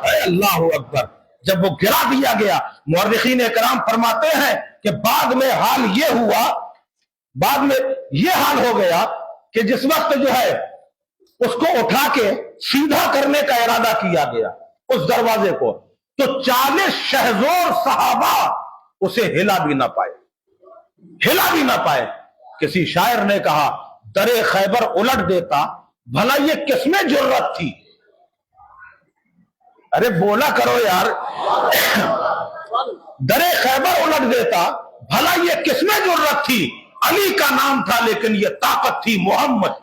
اے اللہ اکبر! جب وہ گرا دیا گیا، مورخین اکرام فرماتے ہیں کہ بعد میں حال یہ ہوا، بعد میں یہ حال ہو گیا کہ جس وقت جو ہے اس کو اٹھا کے سیدھا کرنے کا ارادہ کیا گیا اس دروازے کو، تو 40 شہزور صحابہ اسے ہلا بھی نہ پائے، ہلا بھی نہ پائے۔ کسی شاعر نے کہا درے خیبر الٹ دیتا، بھلا یہ کس میں جرت تھی؟ ارے بولا کرو یار، درے خیبر الٹ دیتا، بھلا یہ کس میں جرت تھی؟ علی کا نام تھا لیکن یہ طاقت تھی محمد۔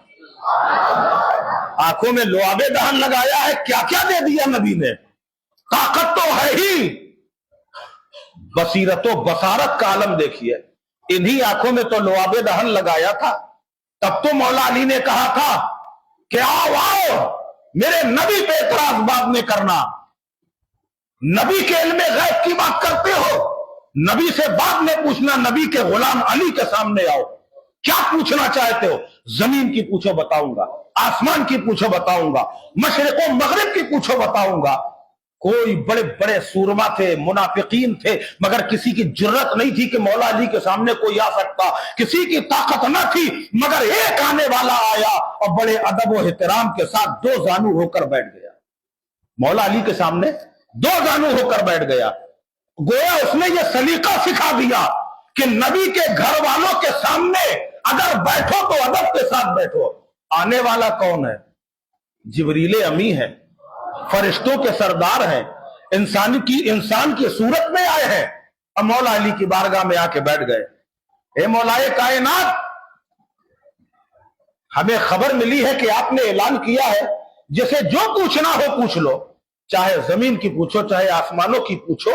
آنکھوں میں لعاب دہن لگایا ہے، کیا کیا دے دیا نبی نے، طاقت تو ہے ہی، بصیرت و بصارت کا عالم دیکھیے۔ انہی آنکھوں میں تو لعاب دہن لگایا تھا، تب تو مولا علی نے کہا تھا کہ آؤ آؤ، میرے نبی پہ اعتراض بعد میں کرنا، نبی کے علم غیب کی بات کرتے ہو، نبی سے بعد میں پوچھنا، نبی کے غلام علی کے سامنے آؤ، کیا پوچھنا چاہتے ہو؟ زمین کی پوچھو بتاؤں گا، آسمان کی پوچھو بتاؤں گا، مشرق و مغرب کی پوچھو بتاؤں گا۔ کوئی بڑے بڑے سورما تھے، منافقین تھے، مگر کسی کی جرت نہیں تھی کہ مولا علی کے سامنے کوئی آ سکتا، کسی کی طاقت نہ تھی، مگر ایک آنے والا آیا اور بڑے ادب و احترام کے ساتھ 2 زانو ہو کر بیٹھ گیا، مولا علی کے سامنے 2 زانو ہو کر بیٹھ گیا۔ گویا اس نے یہ سلیقہ سکھا دیا کہ نبی کے گھر والوں کے سامنے اگر بیٹھو تو ادب کے ساتھ بیٹھو۔ آنے والا کون ہے؟ جبریل امی ہے، فرشتوں کے سردار ہیں، انسان کی صورت میں آئے ہیں، اور مولا علی کی بارگاہ میں آ کے بیٹھ گئے۔ اے مولا کائنات، ہمیں خبر ملی ہے کہ آپ نے اعلان کیا ہے جسے جو پوچھنا ہو پوچھ لو، چاہے زمین کی پوچھو چاہے آسمانوں کی پوچھو۔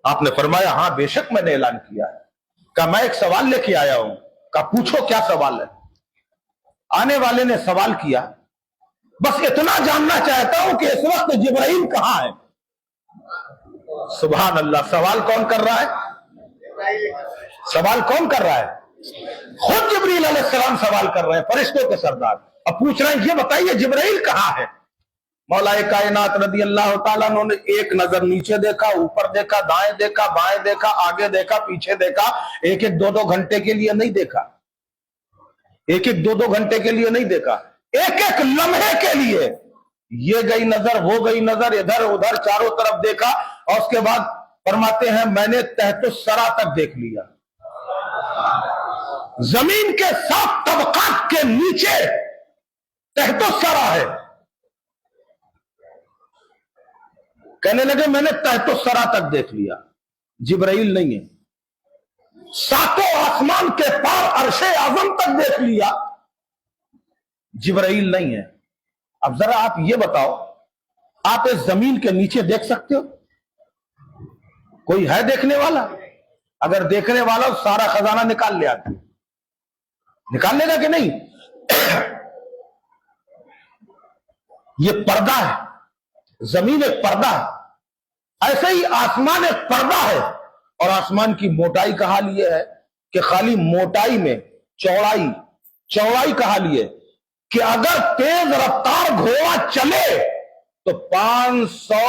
آپ نے فرمایا ہاں بے شک میں نے اعلان کیا ہے۔ کہا میں ایک سوال لے کے آیا ہوں۔ کہا پوچھو کیا سوال ہے؟ آنے والے نے سوال کیا، بس اتنا جاننا چاہتا ہوں کہ اس وقت جبرائیل کہاں ہے؟ سبحان اللہ، سوال کون کر رہا ہے؟ سوال کون کر رہا ہے؟ خود جبریل علیہ السلام سوال کر رہے ہیں، فرشتوں کے سردار۔ اب پوچھ رہے ہیں یہ بتائیے جبرائیل کہاں ہے؟ مولا کائنات رضی اللہ تعالیٰ نے ایک نظر نیچے دیکھا، اوپر دیکھا، دائیں دیکھا، بائیں دیکھا، آگے دیکھا، پیچھے دیکھا، ایک 2 گھنٹے کے لیے نہیں دیکھا، ایک 2 گھنٹے کے لیے نہیں دیکھا، ایک لمحے کے لیے۔ یہ گئی نظر، وہ گئی نظر، ادھر ادھر چاروں طرف دیکھا، اور اس کے بعد فرماتے ہیں میں نے تحت الثری تک دیکھ لیا، زمین کے 7 طبقات کے نیچے تحت الثری ہے۔ کہنے لگے میں نے تحت الثری تک دیکھ لیا، جبرائیل نہیں ہے۔ 7 آسمان کے پار عرش اعظم تک دیکھ لیا، جبرائیل نہیں ہے۔ اب ذرا آپ یہ بتاؤ، آپ اس زمین کے نیچے دیکھ سکتے ہو؟ کوئی ہے دیکھنے والا؟ اگر دیکھنے والا سارا خزانہ نکال لے آتی، نکال لے گا کہ نہیں؟ یہ پردہ ہے، زمین ایک پردہ ہے، ایسے ہی آسمان ایک پردہ ہے، اور آسمان کی موٹائی کا حال یہ ہے کہ خالی موٹائی میں چوڑائی کا حال یہ کہ اگر تیز رفتار گھوڑا چلے تو 500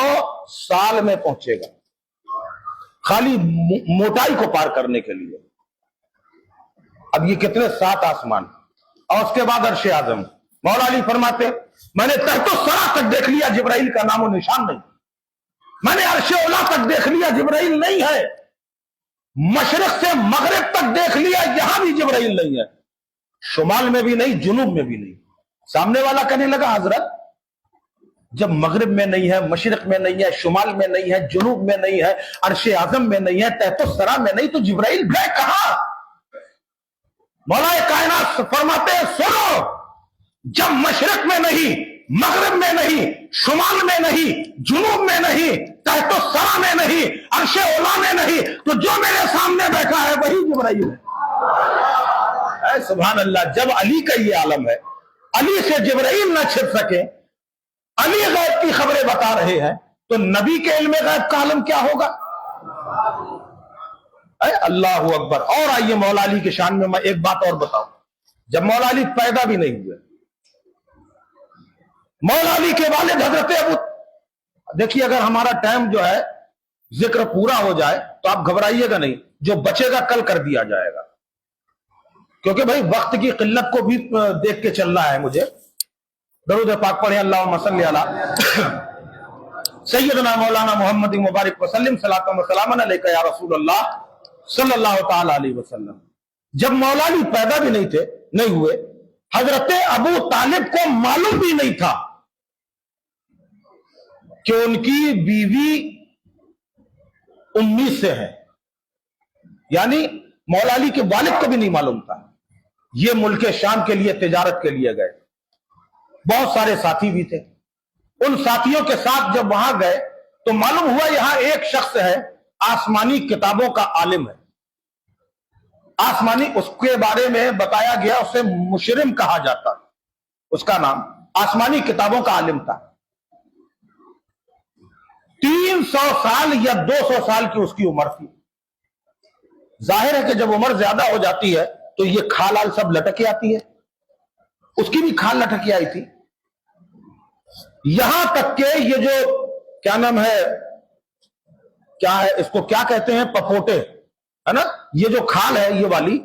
سال میں پہنچے گا، خالی موٹائی کو پار کرنے کے لیے۔ اب یہ کتنے 7 آسمان، اور اس کے بعد عرش اعظم۔ مولا علی فرماتے میں نے تحت الثری تک دیکھ لیا، جبرائیل کا نام و نشان نہیں، میں نے عرش اولا تک دیکھ لیا، جبرائیل نہیں ہے، مشرق سے مغرب تک دیکھ لیا، یہاں بھی جبرائیل نہیں ہے، شمال میں بھی نہیں، جنوب میں بھی نہیں۔ سامنے والا کہنے لگا حضرت جب مغرب میں نہیں ہے، مشرق میں نہیں ہے، شمال میں نہیں ہے، جنوب میں نہیں ہے، عرش اعظم میں نہیں ہے، تحت الثری میں نہیں، تو جبرائیل گئے کہاں؟ مولا کائنات فرماتے ہیں سنو، جب مشرق میں نہیں، مغرب میں نہیں، شمال میں نہیں، جنوب میں نہیں، تحت الثری میں نہیں، عرش اولا میں نہیں، تو جو میرے سامنے بیٹھا ہے وہی جبرائیل ہے۔ اے سبحان اللہ، جب علی کا یہ عالم ہے، علی سے جبرائیل نہ چھپ سکے، علی غیب کی خبریں بتا رہے ہیں، تو نبی کے علم غیب کا عالم کیا ہوگا؟ اے اللہ اکبر۔ اور آئیے مولا علی کے شان میں میں ایک بات اور بتاؤں، جب مولا علی پیدا بھی نہیں ہوئے، مولا علی کے والد حضرت ابو، دیکھیے اگر ہمارا ٹائم جو ہے ذکر پورا ہو جائے تو آپ گھبرائیے گا نہیں، جو بچے گا کل کر دیا جائے گا، کیونکہ بھائی وقت کی قلت کو بھی دیکھ کے چلنا ہے مجھے۔ درود پاک پڑھیں، اللہم صلی علی سیدنا مولانا محمد مبارک وسلم، صلاۃ و سلام علیکہ یا رسول اللہ صلی اللہ تعالی علیہ وسلم۔ جب مولا علی پیدا بھی نہیں ہوئے، حضرت ابو طالب کو معلوم بھی نہیں تھا کہ ان کی بیوی امی سے ہے، یعنی مولا علی کے والد کو بھی نہیں معلوم تھا۔ یہ ملک شام کے لیے تجارت کے لیے گئے، بہت سارے ساتھی بھی تھے، ان ساتھیوں کے ساتھ جب وہاں گئے تو معلوم ہوا یہاں ایک شخص ہے آسمانی کتابوں کا عالم ہے، آسمانی، اس کے بارے میں بتایا گیا، اسے مشرم کہا جاتا، اس کا نام آسمانی کتابوں کا عالم تھا۔ 300 سال یا 200 سال کی اس کی عمر تھی۔ ظاہر ہے کہ جب عمر زیادہ ہو جاتی ہے تو یہ کھال آل سب لٹک آتی ہے، اس کی بھی کھال لٹک آئی تھی، یہاں تک کہ یہ جو کیا نام ہے، کیا ہے اس کو کیا کہتے ہیں، پپوٹے ہے نا، یہ جو کھال ہے یہ والی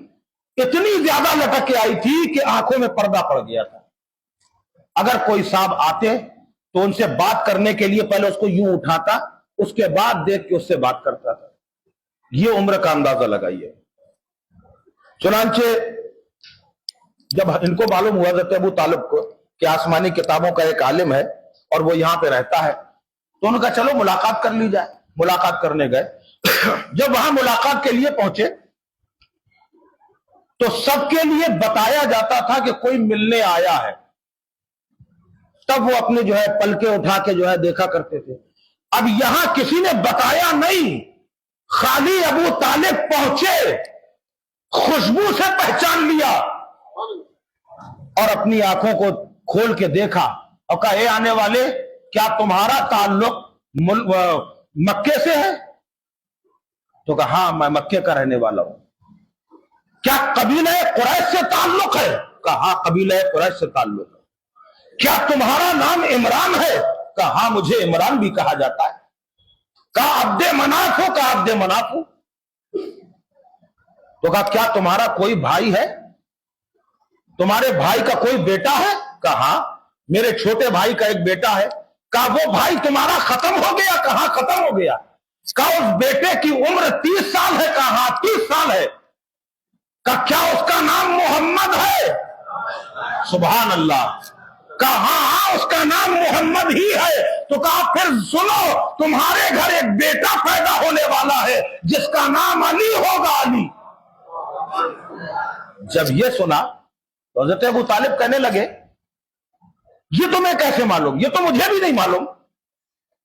اتنی زیادہ لٹک کے آئی تھی کہ آنکھوں میں پردہ پڑ گیا تھا۔ اگر کوئی صاحب آتے تو ان سے بات کرنے کے لیے پہلے اس کو یوں اٹھاتا، اس کے بعد دیکھ کے اس سے بات کرتا تھا۔ یہ عمر کا اندازہ لگائیے۔ چنانچہ جب ان کو معلوم ہوا حضرت ابو طالب کو کہ آسمانی کتابوں کا ایک عالم ہے اور وہ یہاں پہ رہتا ہے، تو انہوں نے کہا چلو ملاقات کر لی جائے۔ ملاقات کرنے گئے، جب وہاں ملاقات کے لیے پہنچے تو سب کے لیے بتایا جاتا تھا کہ کوئی ملنے آیا ہے، تب وہ اپنے جو ہے پلکیں اٹھا کے جو ہے دیکھا کرتے تھے۔ اب یہاں کسی نے بتایا نہیں، خالی ابو طالب پہنچے، خوشبو سے پہچان لیا اور اپنی آنکھوں کو کھول کے دیکھا اور کہا اے آنے والے، کیا تمہارا تعلق مکے سے ہے؟ تو کہا ہاں میں مکے کا رہنے والا ہوں۔ کیا قبیلہ قریش سے تعلق ہے؟ کہا ہاں قبیلہ قریش سے تعلق ہے۔ کیا تمہارا نام عمران ہے؟ کہا ہاں مجھے عمران بھی کہا جاتا ہے۔ کہا عبد مناف ہو؟ کہا عبد مناف ہو۔ تو کہا کیا تمہارا کوئی بھائی ہے؟ تمہارے بھائی کا کوئی بیٹا ہے؟ کہا ہاں میرے چھوٹے بھائی کا ایک بیٹا ہے۔ کہا وہ بھائی تمہارا ختم ہو گیا؟ کہا ختم ہو گیا۔ کہا اس بیٹے کی عمر 30 سال ہے؟ کہا ہاں 30 سال ہے۔ کہا کیا اس کا نام محمد ہے؟ سبحان اللہ۔ کہا ہاں اس کا نام محمد ہی ہے۔ تو کہا پھر سنو، تمہارے گھر ایک بیٹا پیدا ہونے والا ہے جس کا نام علی ہوگا، علی۔ جب یہ سنا تو حضرت ابو طالب کہنے لگے یہ تمہیں کیسے معلوم؟ یہ تو مجھے بھی نہیں معلوم۔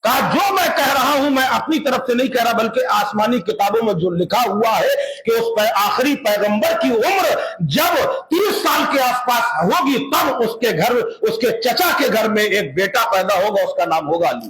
کہا جو میں کہہ رہا ہوں میں اپنی طرف سے نہیں کہہ رہا، بلکہ آسمانی کتابوں میں جو لکھا ہوا ہے کہ اس آخری پیغمبر کی عمر جب 30 سال کے آس پاس ہوگی تب اس کے گھر، اس کے چچا کے گھر میں ایک بیٹا پیدا ہوگا، اس کا نام ہوگا علی۔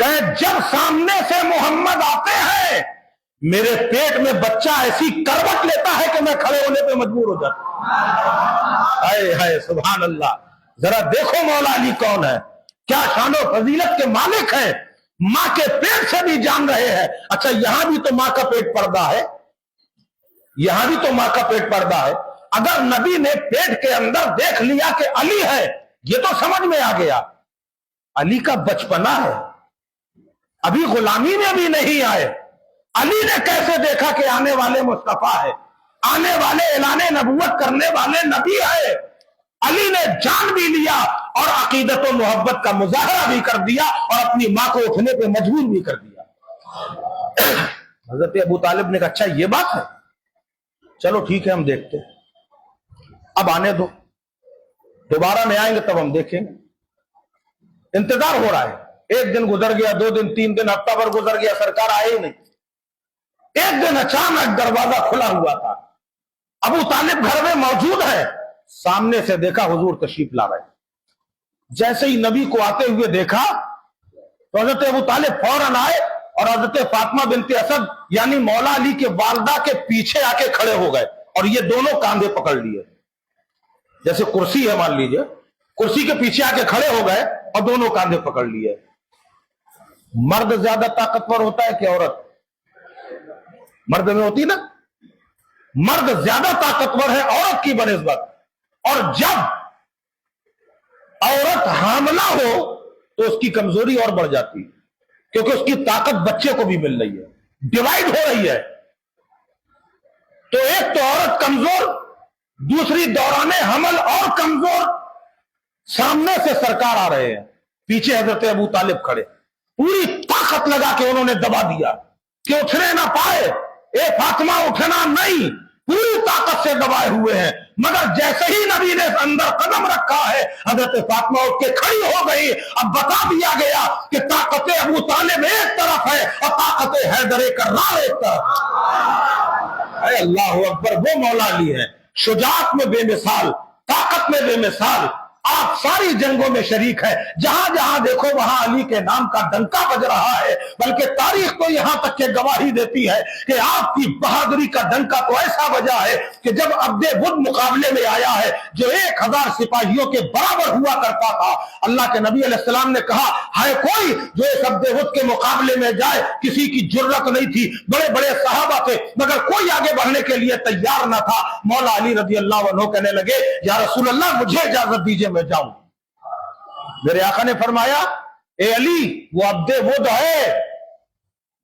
کہ جب سامنے سے محمد آتے ہیں میرے پیٹ میں بچہ ایسی کروٹ لیتا ہے کہ میں کھڑے ہونے پہ مجبور ہو جاتا ہوں۔ ہائے ہائے سبحان اللہ، ذرا دیکھو مولا علی کون ہے، کیا شان و فضیلت کے مالک ہیں، ماں کے پیٹ سے بھی جان رہے ہیں۔ اچھا یہاں بھی تو ماں کا پیٹ پردہ ہے، یہاں بھی تو ماں کا پیٹ پردہ ہے۔ اگر نبی نے پیٹ کے اندر دیکھ لیا کہ علی ہے، یہ تو سمجھ میں آ گیا، علی کا بچپنا ہے، ابھی غلامی میں بھی نہیں آئے، علی نے کیسے دیکھا کہ آنے والے مصطفیٰ ہے، آنے والے اعلان نبوت کرنے والے نبی ہے؟ علی نے جان بھی لیا اور عقیدت و محبت کا مظاہرہ بھی کر دیا اور اپنی ماں کو اٹھنے پہ مجبور بھی کر دیا۔ حضرت ابو طالب نے کہا اچھا یہ بات ہے، چلو ٹھیک ہے ہم دیکھتے ہیں، اب آنے دو، دوبارہ میں آئیں گے تب ہم دیکھیں گے۔ انتظار ہو رہا ہے، ایک دن گزر گیا، 2 دن، 3 دن، ہفتہ بھر گزر گیا، سرکار آئے ہی نہیں۔ ایک دن اچانک دروازہ کھلا ہوا تھا، ابو طالب گھر میں موجود ہے، سامنے سے دیکھا حضور تشریف لا رہے، جیسے ہی نبی کو آتے ہوئے دیکھا تو حضرت ابو طالب فوراً آئے اور حضرت فاطمہ بنت اسد یعنی مولا علی کے والدہ کے پیچھے آ کے کھڑے ہو گئے اور یہ دونوں کاندھے پکڑ لیے، جیسے کرسی ہے مان لیجئے، کرسی کے پیچھے آ کے کھڑے ہو گئے اور دونوں کاندھے پکڑ لیے۔ مرد زیادہ طاقتور ہوتا ہے کہ عورت؟ مرد میں ہوتی نا، مرد زیادہ طاقتور ہے عورت کی بنسبت، اور جب عورت حاملہ ہو تو اس کی کمزوری اور بڑھ جاتی ہے، کیونکہ اس کی طاقت بچے کو بھی مل رہی ہے، ڈیوائیڈ ہو رہی ہے۔ تو ایک تو عورت کمزور، دوسری دوران حمل اور کمزور، سامنے سے سرکار آ رہے ہیں، پیچھے حضرت ابو طالب کھڑے، پوری طاقت لگا کے انہوں نے دبا دیا کہ اٹھنے نہ پائے، اے فاطمہ اٹھنا نہیں، پوری طاقت سے دبائے ہوئے ہیں۔ مگر جیسے ہی نبی نے اندر قدم رکھا ہے حضرت فاطمہ اٹھ کے کھڑی ہو گئی۔ اب بتا دیا گیا کہ طاقت ابو طالب ایک طرف ہے اور طاقت حیدر کرار ایک طرف ہے۔ اے اللہ اکبر، وہ مولا علی ہے، شجاعت میں بے مثال، طاقت میں بے مثال، آپ ساری جنگوں میں شریک ہے، جہاں جہاں دیکھو وہاں علی کے نام کا ڈنکا بج رہا ہے، بلکہ تاریخ تو یہاں تک کہ گواہی دیتی ہے کہ آپ کی بہادری کا ڈنکا تو ایسا بجا ہے کہ جب عبد بدھ مقابلے میں آیا ہے جو 1000 سپاہیوں کے برابر ہوا کرتا تھا، اللہ کے نبی علیہ السلام نے کہا ہے کوئی جو اس عبد بدھ کے مقابلے میں جائے؟ کسی کی جرت نہیں تھی، بڑے بڑے صحابہ تھے مگر کوئی آگے بڑھنے کے لیے تیار نہ تھا۔ مولا علی رضی اللہ عنہ کہنے لگے یا رسول اللہ مجھے اجازت دیجئے میں جاؤں۔ میرے آقا نے فرمایا اے علی وہ عبد بدھ ہے،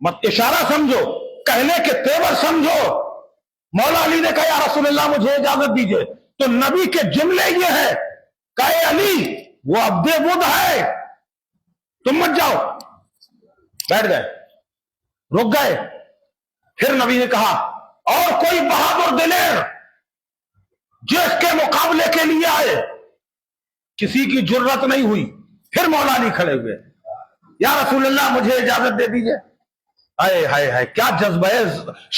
مت اشارہ سمجھو، کہنے کے تیور سمجھو۔ مولا علی نے کہا یا رسول اللہ مجھے اجازت دیجئے، تو نبی کے جملے یہ ہے کہ اے علی وہ عبد بدھ ہے، تم مت جاؤ۔ بیٹھ گئے، رک گئے، پھر نبی نے کہا اور کوئی بہادر دلیر جو اس کے مقابلے کے لیے آئے؟ کسی کی جرت نہیں ہوئی۔ پھر مولا علی کھڑے ہوئے، یا رسول اللہ مجھے اجازت دے دیجئے۔ ہائے ہائے ہائے، کیا جذبہ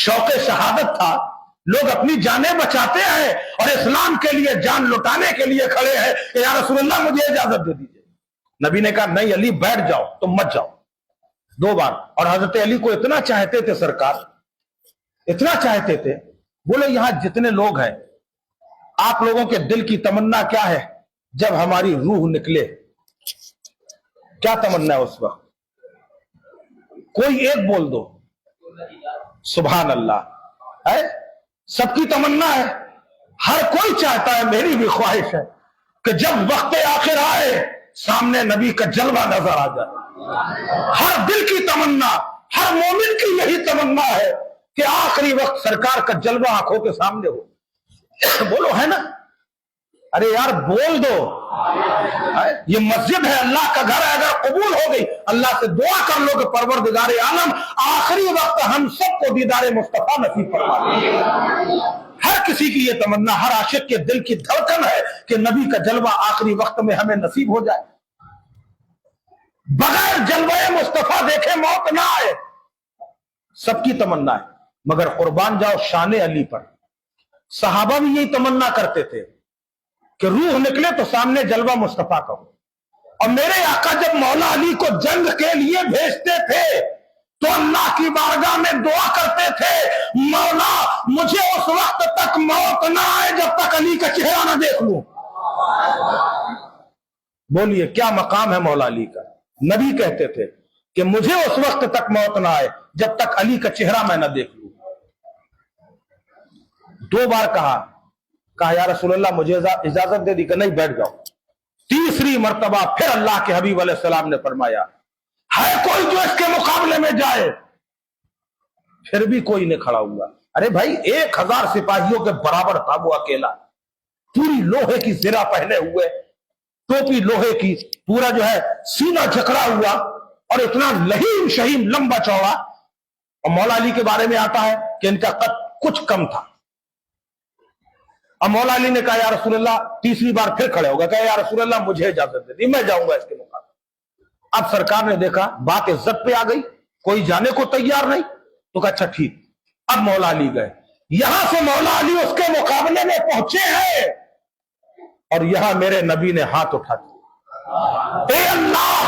شوق شہادت تھا، لوگ اپنی جانیں بچاتے ہیں اور اسلام کے لیے جان لٹانے کے لیے کھڑے ہیں کہ یا رسول اللہ مجھے اجازت دے دیجئے۔ نبی نے کہا نہیں علی بیٹھ جاؤ، تم مت جاؤ، 2 بار۔ اور حضرت علی کو اتنا چاہتے تھے سرکار، اتنا چاہتے تھے، بولے یہاں جتنے لوگ ہیں آپ لوگوں کے دل کی تمنا کیا ہے جب ہماری روح نکلے؟ کیا تمنا ہے اس وقت؟ کوئی ایک بول دو، سبحان اللہ ہے، سب کی تمنا ہے، ہر کوئی چاہتا ہے، میری بھی خواہش ہے کہ جب وقت آخر آئے سامنے نبی کا جلوہ نظر آ جائے۔ ہر دل کی تمنا، ہر مومن کی یہی تمنا ہے کہ آخری وقت سرکار کا جلوہ آنکھوں کے سامنے ہو۔ بولو ہے نا، ارے یار بول دو، یہ مسجد ہے، اللہ کا گھر ہے، اگر قبول ہو گئی اللہ سے دعا کر لو کہ پروردگار عالم آخری وقت ہم سب کو دیدار مصطفیٰ نصیب فرما دے۔ ہر کسی کی یہ تمنا، ہر عاشق کے دل کی دھڑکن ہے کہ نبی کا جلوہ آخری وقت میں ہمیں نصیب ہو جائے، بغیر جلوہ مصطفیٰ دیکھے موت نہ آئے، سب کی تمنا ہے۔ مگر قربان جاؤ شان علی پر، صحابہ بھی یہی تمنا کرتے تھے کہ روح نکلے تو سامنے جلوہ مصطفیٰ کا ہو۔ اور میرے آقا جب مولا علی کو جنگ کے لیے بھیجتے تھے تو اللہ کی بارگاہ میں دعا کرتے تھے، مولا مجھے اس وقت تک موت نہ آئے جب تک علی کا چہرہ نہ دیکھ لوں۔ بولیے کیا مقام ہے مولا علی کا؟ نبی کہتے تھے کہ مجھے اس وقت تک موت نہ آئے جب تک علی کا چہرہ میں نہ دیکھ لوں۔ 2 بار کہا یا رسول اللہ مجھے اجازت دے دی کہ نہیں بیٹھ جاؤ۔ تیسری مرتبہ پھر اللہ کے حبیب علیہ السلام نے فرمایا ہے کوئی جو اس کے مقابلے میں جائے؟ پھر بھی کوئی نہیں کھڑا ہوا۔ ارے بھائی 1000 سپاہیوں کے برابر تھا وہ اکیلا، پوری لوہے کی زرہ پہنے ہوئے، ٹوپی لوہے کی، پورا جو ہے سینہ جھکڑا ہوا اور اتنا لہیم شہیم لمبا چوڑا۔ اور مولا علی کے بارے میں آتا ہے کہ ان کا قد کچھ کم تھا۔ اب مولا علی نے کہا یا رسول اللہ، تیسری بار پھر کھڑے ہو گئے، کہا یا رسول اللہ مجھے اجازت دے دی، میں جاؤں گا اس کے مقابلے۔ اب سرکار نے دیکھا بات عزت پہ آ گئی، کوئی جانے کو تیار نہیں، تو کہا اچھا ٹھیک۔ اب مولا علی گئے، یہاں سے مولا علی اس کے مقابلے میں پہنچے ہیں اور یہاں میرے نبی نے ہاتھ اٹھا دیا، اے اللہ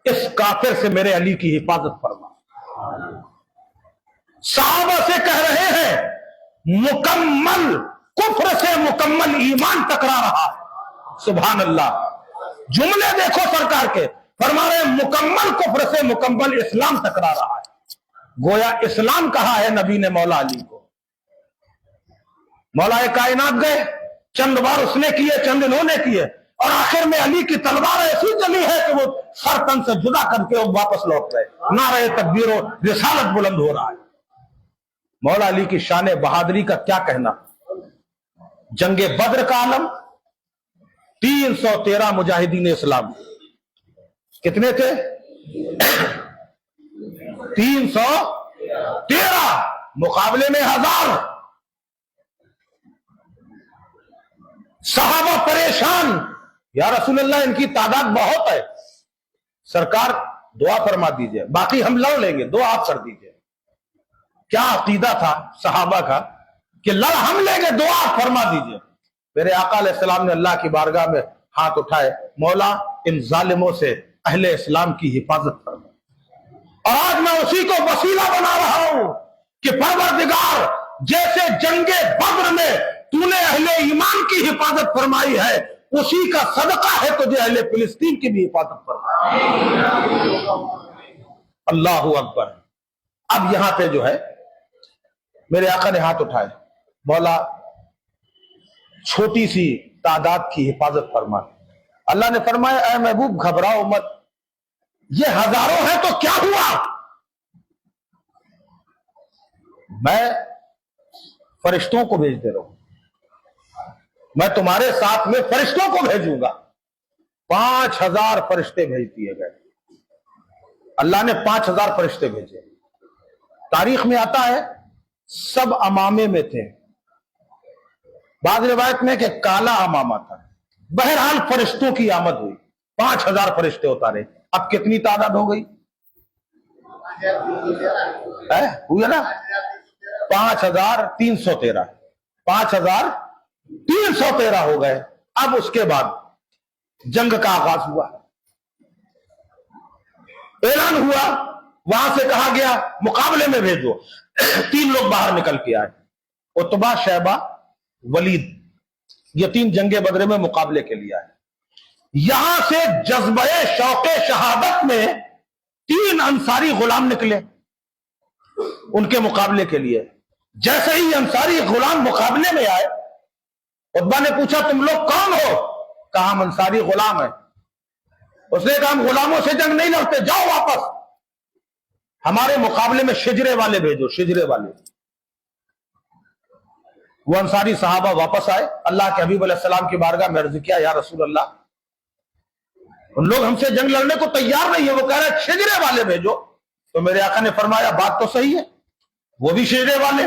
اس کافر سے میرے علی کی حفاظت فرما۔ صحابہ سے کہہ رہے ہیں مکمل کفر سے مکمل ایمان ٹکرا رہا ہے۔ سبحان اللہ، جملے دیکھو سرکار کے، فرما رہے ہیں مکمل کفر سے مکمل اسلام ٹکرا رہا ہے۔ گویا اسلام کہا ہے نبی نے مولا علی کو۔ مولا کائنات گئے، چند بار اس نے کیے، چند انہوں نے کیے، اور آخر میں علی کی تلوار ایسی چلی ہے کہ وہ سر تن سے جدا کر کے واپس لوٹ گئے۔ نعرہ تکبیر و رسالت بلند ہو رہا ہے۔ مولا علی کی شان بہادری کا کیا کہنا۔ جنگ بدر کا عالم، 313 مجاہدین اسلام، کتنے تھے؟ 313، مقابلے میں 1000۔ صحابہ پریشان، یا رسول اللہ ان کی تعداد بہت ہے، سرکار دعا فرما دیجئے، باقی ہم لڑ لیں گے، دعا آپ کر دیجئے۔ کیا عقیدہ تھا صحابہ کا کہ لڑ ہم لیں گے، دعا آپ فرما دیجئے۔ میرے آقا علیہ السلام نے اللہ کی بارگاہ میں ہاتھ اٹھائے، مولا ان ظالموں سے اہل اسلام کی حفاظت فرما۔ اور آج میں اسی کو وسیلہ بنا رہا ہوں کہ پروردگار جیسے جنگ بدر میں تو نے اہل ایمان کی حفاظت فرمائی ہے، اسی کا صدقہ ہے تجھے اہل فلسطین کی بھی حفاظت فرمائی۔ اللہ اکبر۔ اب یہاں پہ جو ہے میرے آقا نے ہاتھ اٹھائے، مولا چھوٹی سی تعداد کی حفاظت فرما۔ اللہ نے فرمایا اے محبوب گھبراؤ مت، یہ ہزاروں ہیں تو کیا ہوا، میں فرشتوں کو بھیج دے رہا ہوں، میں تمہارے ساتھ میں فرشتوں کو بھیجوں گا۔ 5000 فرشتے بھیج دیے گئے، اللہ نے 5000 فرشتے بھیجے۔ تاریخ میں آتا ہے سب امامے میں تھے، بعض روایت میں کہ کالا امامہ تھا۔ بہرحال فرشتوں کی آمد ہوئی، 5000 فرشتے اتارے۔ اب کتنی تعداد ہو گئی؟ ہوئی نا 5313، 5313 ہو گئے۔ اب اس کے بعد جنگ کا آغاز ہوا، اعلان ہوا، وہاں سے کہا گیا مقابلے میں بھیجو۔ 3 لوگ باہر نکل کے آئے، عتبہ، شیبہ، ولید، یہ 3 جنگ بدر میں مقابلے کے لیے آئے۔ یہاں سے جذبہ شوق شہادت میں 3 انصاری غلام نکلے ان کے مقابلے کے لیے۔ جیسے ہی انصاری غلام مقابلے میں آئے، عتبہ نے پوچھا تم لوگ کون ہو؟ کہا ہم انصاری غلام ہیں۔ اس نے کہا ہم غلاموں سے جنگ نہیں لڑتے، جاؤ واپس، ہمارے مقابلے میں شجرے والے بھیجو، شجرے والے۔ وہ انصاری صحابہ واپس آئے، اللہ کے حبیب علیہ السلام کی بارگاہ میں عرض کیا یا رسول اللہ ان لوگ ہم سے جنگ لڑنے کو تیار نہیں ہے، وہ کہہ رہے شجرے والے بھیجو۔ تو میرے آقا نے فرمایا بات تو صحیح ہے، وہ بھی شجرے والے،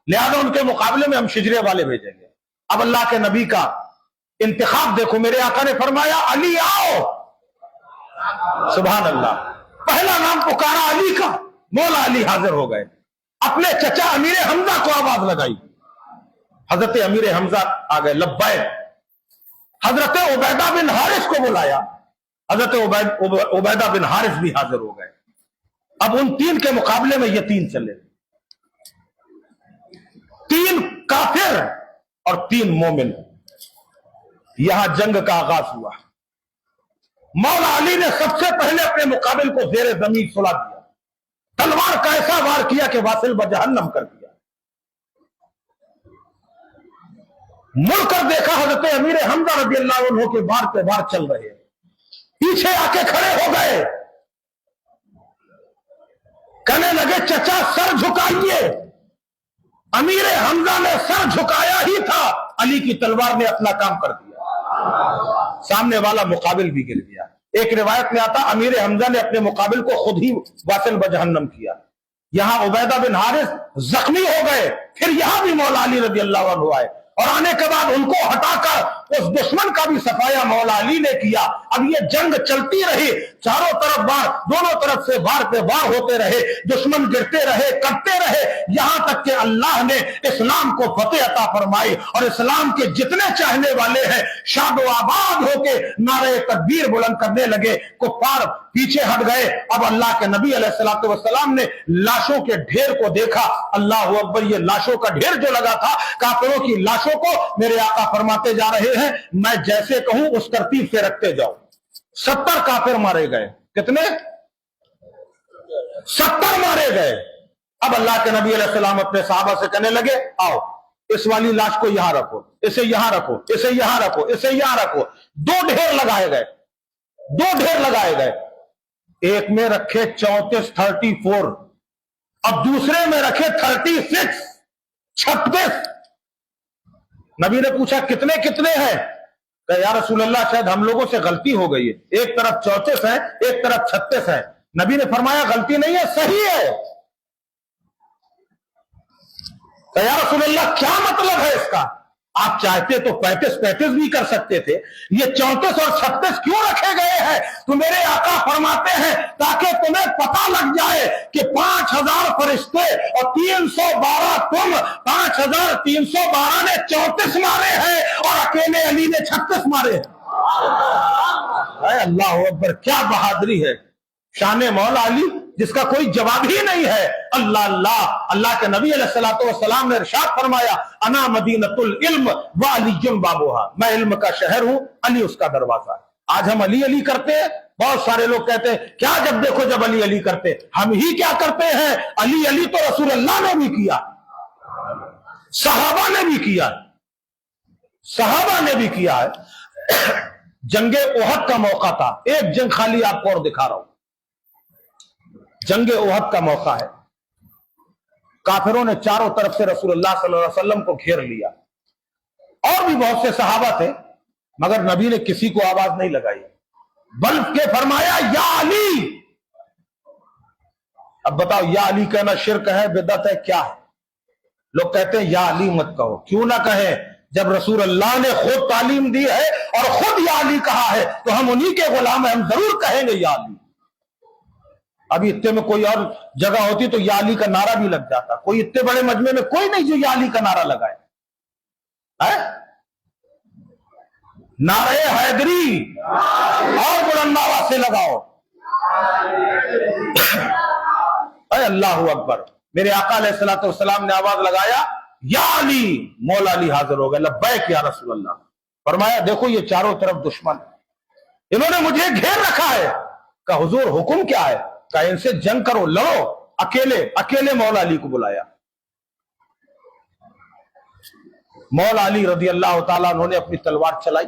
لہذا ان کے مقابلے میں ہم شجرے والے بھیجیں گے۔ اب اللہ کے نبی کا انتخاب دیکھو، میرے آقا نے فرمایا علی آؤ۔ سبحان اللہ، پہلا نام پکارا علی کا، مولا علی حاضر ہو گئے۔ اپنے چچا امیر حمزہ کو آواز لگائی، حضرت امیر حمزہ آ گئے، لبیک۔ حضرت عبیدہ بن حارث کو بلایا، حضرت عبیدہ بن حارث بھی حاضر ہو گئے. اب ان 3 کے مقابلے میں یہ 3 چلے, 3 کافر اور 3 مومن. یہاں جنگ کا آغاز ہوا. مولا علی نے سب سے پہلے اپنے مقابل کو زیر زمین سلا دیا, تلوار کا ایسا وار کیا کہ واصل بجہنم کر دیا. مڑ کر دیکھا حضرت امیر حمزہ رضی اللہ عنہ کے وار پہ وار چل رہے, پیچھے آ کے کھڑے ہو گئے, کہنے لگے چچا سر جھکائیے. امیر حمزہ نے سر جھکایا ہی تھا, علی کی تلوار نے اپنا کام کر دیا, سامنے والا مقابل بھی گر گیا. ایک روایت میں آتا امیر حمزہ نے اپنے مقابل کو خود ہی واصل بجہنم کیا. یہاں عبیدہ بن حارث زخمی ہو گئے. پھر یہاں بھی مولا علی رضی اللہ عنہ آئے اور آنے کے بعد ان کو ہٹا کر اس دشمن کا بھی صفایا مولا علی نے کیا. اب یہ جنگ چلتی رہی, چاروں طرف وار, دونوں طرف سے وار پہ وار ہوتے رہے, دشمن گرتے رہے, کرتے رہے, یہاں تک کہ اللہ نے اسلام کو فتح عطا فرمائی اور اسلام کے جتنے چاہنے والے ہیں شاد و آباد ہو کے نعرہ تکبیر بلند کرنے لگے. کفار پیچھے ہٹ گئے. اب اللہ کے نبی علیہ الصلوۃ والسلام نے لاشوں کے ڈھیر کو دیکھا. اللہ اکبر, یہ لاشوں کا ڈھیر جو لگا تھا, کافروں کی لاشوں کو میرے آقا فرماتے جا رہے ہیں میں جیسے کہوں اس ترتیب سے رکھتے جاؤ. 70 کافر مارے گئے. کتنے؟ 70 مارے گئے. اب اللہ کے نبی علیہ السلام اپنے صحابہ سے کہنے لگے آؤ اس والی لاش کو یہاں رکھو, اسے یہاں رکھو, اسے یہاں رکھو, اسے یہاں رکھو. 2 ڈھیر لگائے گئے, 2 ڈھیر لگائے گئے. ایک میں رکھے 34 34, اب دوسرے میں رکھے 36 36. نبی نے پوچھا کتنے کتنے ہیں؟ کہ یا رسول اللہ شاید ہم لوگوں سے غلطی ہو گئی ہے, ایک طرف 34 ہیں, ایک طرف 36 ہیں. نبی نے فرمایا غلطی نہیں ہے, صحیح ہے. کہ یا رسول اللہ کیا مطلب ہے اس کا؟ آپ چاہتے تو 35 بھی کر سکتے تھے, یہ 34 اور 36 کیوں رکھے گئے ہیں؟ تو میرے آقا فرماتے ہیں تاکہ تمہیں پتہ لگ جائے کہ 5000 فرشتے اور 312 تم, 5312 نے 34 مارے ہیں اور اکیلے علی نے 36 مارے ہیں. اے اللہ اکبر, کیا بہادری ہے, شان مولا علی جس کا کوئی جواب ہی نہیں ہے. اللہ اللہ. اللہ کے نبی علیہ الصلوۃ والسلام نے ارشاد فرمایا انا مدینۃ العلم وعلی بابها, میں علم کا شہر ہوں, علی اس کا دروازہ ہے. آج ہم علی علی کرتے ہیں, بہت سارے لوگ کہتے ہیں کیا جب دیکھو جب علی علی کرتے, ہم ہی کیا کرتے ہیں؟ علی علی تو رسول اللہ نے بھی کیا, صحابہ نے بھی کیا, صحابہ نے بھی کیا ہے. جنگ احد کا موقع تھا, ایک جنگ خالی آپ کو اور دکھا رہا ہوں. جنگ احد کا موقع ہے, کافروں نے چاروں طرف سے رسول اللہ صلی اللہ علیہ وسلم کو گھیر لیا. اور بھی بہت سے صحابہ تھے مگر نبی نے کسی کو آواز نہیں لگائی, بلکہ فرمایا یا علی. اب بتاؤ یا علی کہنا شرک ہے, بدعت ہے, کیا ہے؟ لوگ کہتے ہیں یا علی مت کہو. کیوں نہ کہیں جب رسول اللہ نے خود تعلیم دی ہے اور خود یا علی کہا ہے تو ہم انہی کے غلام ہیں, ہم ضرور کہیں گے یا علی. ابھی اتنے میں کوئی اور جگہ ہوتی تو یا علی کا نعرہ بھی لگ جاتا. کوئی اتنے بڑے مجمع میں کوئی نہیں جو یا علی کا نعرہ لگائے. نعرہ حیدری اور بلند آواز سے لگاؤ. اے اللہ اکبر. میرے آقا علیہ الصلوۃ والسلام نے آواز لگایا یا علی. مولا علی حاضر ہو گئے, لبیک یا رسول اللہ. فرمایا دیکھو یہ چاروں طرف دشمن, انہوں نے مجھے گھیر رکھا ہے. کہ حضور حکم کیا ہے؟ کہ ان سے جنگ کرو, لڑو. اکیلے مولا علی کو بلایا. مولا علی رضی اللہ تعالیٰ انہوں نے اپنی تلوار چلائی,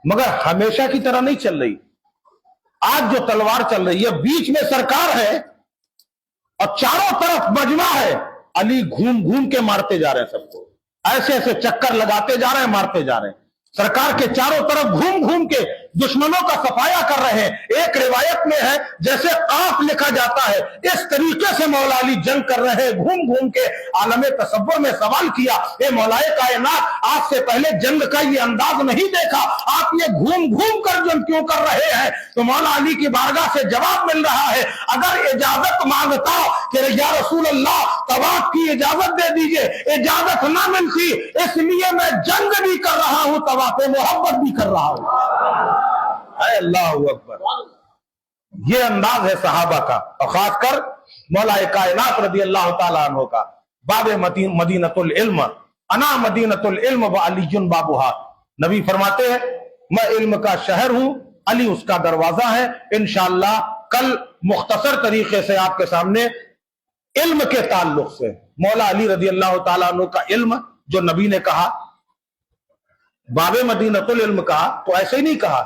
مگر ہمیشہ کی طرح نہیں چل رہی. آج جو تلوار چل رہی ہے بیچ میں سرکار ہے اور چاروں طرف مجمع ہے. علی گھوم گھوم کے مارتے جا رہے ہیں سب کو, ایسے ایسے چکر لگاتے جا رہے ہیں, مارتے جا رہے ہیں. سرکار کے چاروں طرف گھوم گھوم کے دشمنوں کا صفایا کر رہے ہیں. ایک روایت میں ہے جیسے قاف لکھا جاتا ہے, اس طریقے سے مولا علی جنگ کر رہے ہیں. گھوم گھوم کے عالم تصور میں سوال کیا, اے مولا کائنات, آج سے پہلے جنگ کا یہ انداز نہیں دیکھا, آپ یہ گھوم گھوم کر جنگ کیوں کر رہے ہیں؟ تو مولا علی کی بارگاہ سے جواب مل رہا ہے, اگر اجازت مانگتا کہ یا رسول اللہ طواف کی اجازت دے دیجئے, اجازت نہ ملتی, اس لیے میں جنگ بھی کر رہا ہوں, طواف محبت بھی کر رہا ہوں. اے اللہ اکبر، یہ انداز ہے صحابہ کا، اور خاص کر مولا کائنات رضی اللہ تعالیٰ عنہ کا۔ باب مدینۃ العلم، انا مدینۃ العلم وعلی بابھا، نبی فرماتے ہیں میں علم کا شہر ہوں، علی اس کا دروازہ ہے۔ انشاءاللہ کل مختصر طریقے سے آپ کے سامنے علم کے تعلق سے مولا علی رضی اللہ تعالیٰ عنہ کا علم جو نبی نے کہا، باب مدینۃ العلم کہا تو ایسے ہی نہیں کہا،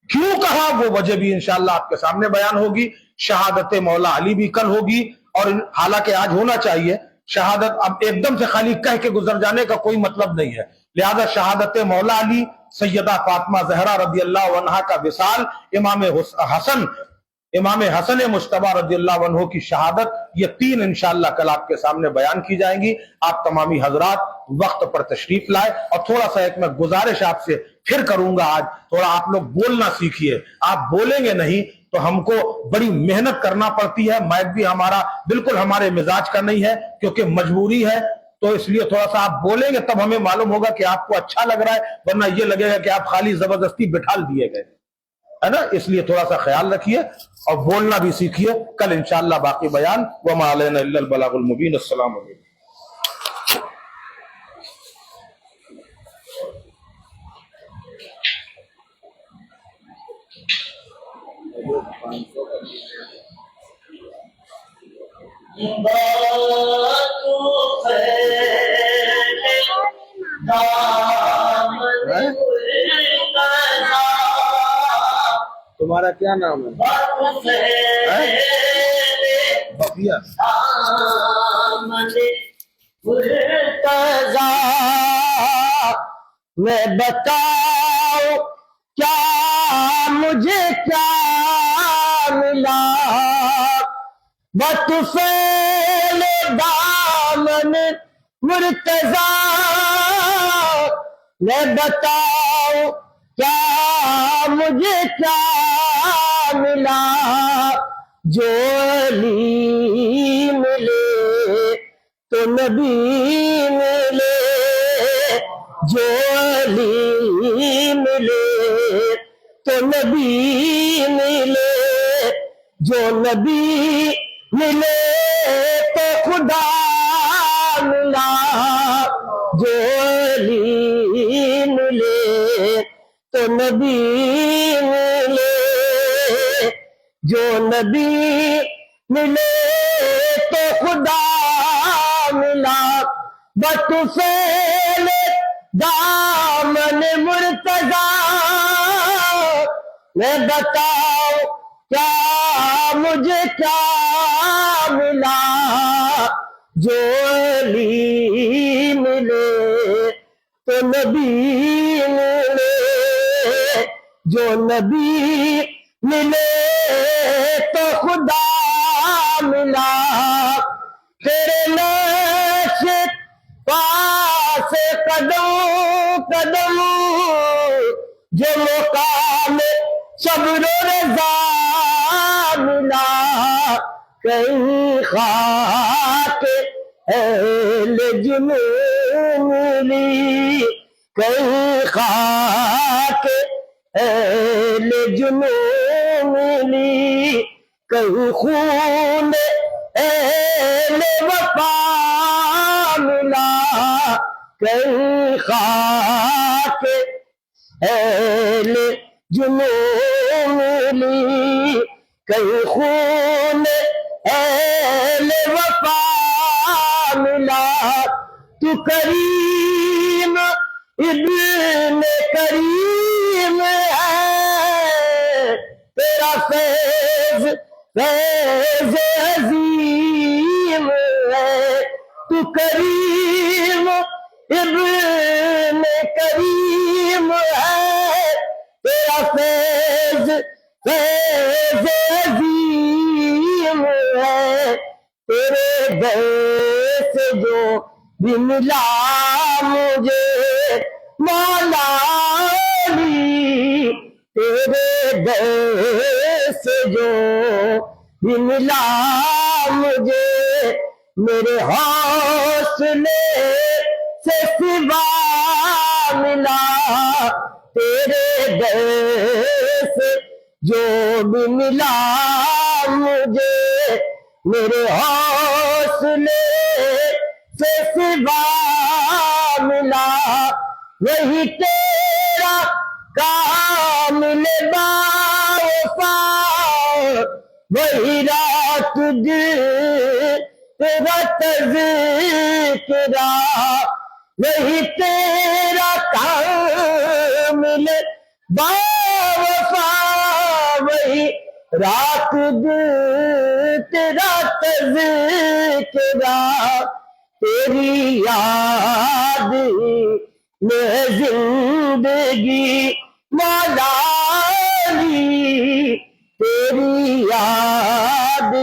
کیوں کہا وہ وجہ بھی انشاءاللہ آپ کے سامنے بیان ہوگی۔ شہادت مولا علی بھی کل ہوگی، اور حالانکہ آج ہونا چاہیے شہادت، اب ایک دم سے خالی کہہ کے گزر جانے کا کوئی مطلب نہیں ہے، لہذا شہادت مولا علی، سیدہ فاطمہ زہرا رضی اللہ عنہا کا وصال، امام حسن مجتبی رضی اللہ عنہ کی شہادت، یہ تین انشاءاللہ کل آپ کے سامنے بیان کی جائیں گی۔ آپ تمامی حضرات وقت پر تشریف لائے، اور تھوڑا سا ایک میں گزارش آپ سے پھر کروں گا، آج تھوڑا آپ لوگ بولنا سیکھیے، آپ بولیں گے نہیں تو ہم کو بڑی محنت کرنا پڑتی ہے، مائک بھی ہمارا بالکل ہمارے مزاج کا نہیں ہے کیونکہ مجبوری ہے، تو اس لیے تھوڑا سا آپ بولیں گے تب ہمیں معلوم ہوگا کہ آپ کو اچھا لگ رہا ہے، ورنہ یہ لگے گا کہ آپ خالی زبردستی بٹھال دیے گئے، ہے نا؟ اس لیے تھوڑا سا خیال رکھیے اور بولنا بھی سیکھیے۔ کل انشاءاللہ باقی بیان، وما علینا الا البلاغ المبین۔ السلام علیکم۔ تمہارا کیا نام ہے؟ بقیہ میں بتاؤ کیا مجھے کیا ملا، بطفیل دامن مرتضی، میں بتاؤ کیا مجھے کیا ملا، جو علی ملے تو نبی ملے، جو علی ملے تو نبی ملے، جو نبی ملے تو خدا ملا، جو علی ملے تو نبی ملے، جو نبی ملے تو خدا ملا، بطفیل دامن مرتضی، میں بتاؤ کیا مجھے کیا ملا، جو علی ملے تو نبی ملے، جو نبی ملے تو خدا ملا، تیرے نقش پاس قدم قدم جو مقام صبر و رضا ملا، کہیں خاک اہل جنون ملی، کہیں خاک اہل جنون ملی، کہیں خون اہل وفا ملا، کہیں خاک اہل جنون ملی، کہیں خون اہل وفا ملا، تو کریم ابن کریم ہے، تیرا فیض فیض عظیم ہے، تو کریم ابن کریم ہے، تیرا فیض فیض عظیم ہے، تیرے در سے جو بھی ملا مجھے مولا علی، تیرے در سے جو بھی ملا مجھے، میرے حوصلے سے سوا ملا، تیرے در سے جو بھی ملا مجھے میرے حوصلے سے سوا ملا، وہی تیرا کامل باوفا، وہی رات دن تیرا تذکرہ، وہی تیرا کامل باوفا، وہی رات دن تیرا تذکرہ، تیری یاد میں زندگی مولا علی، تیری یاد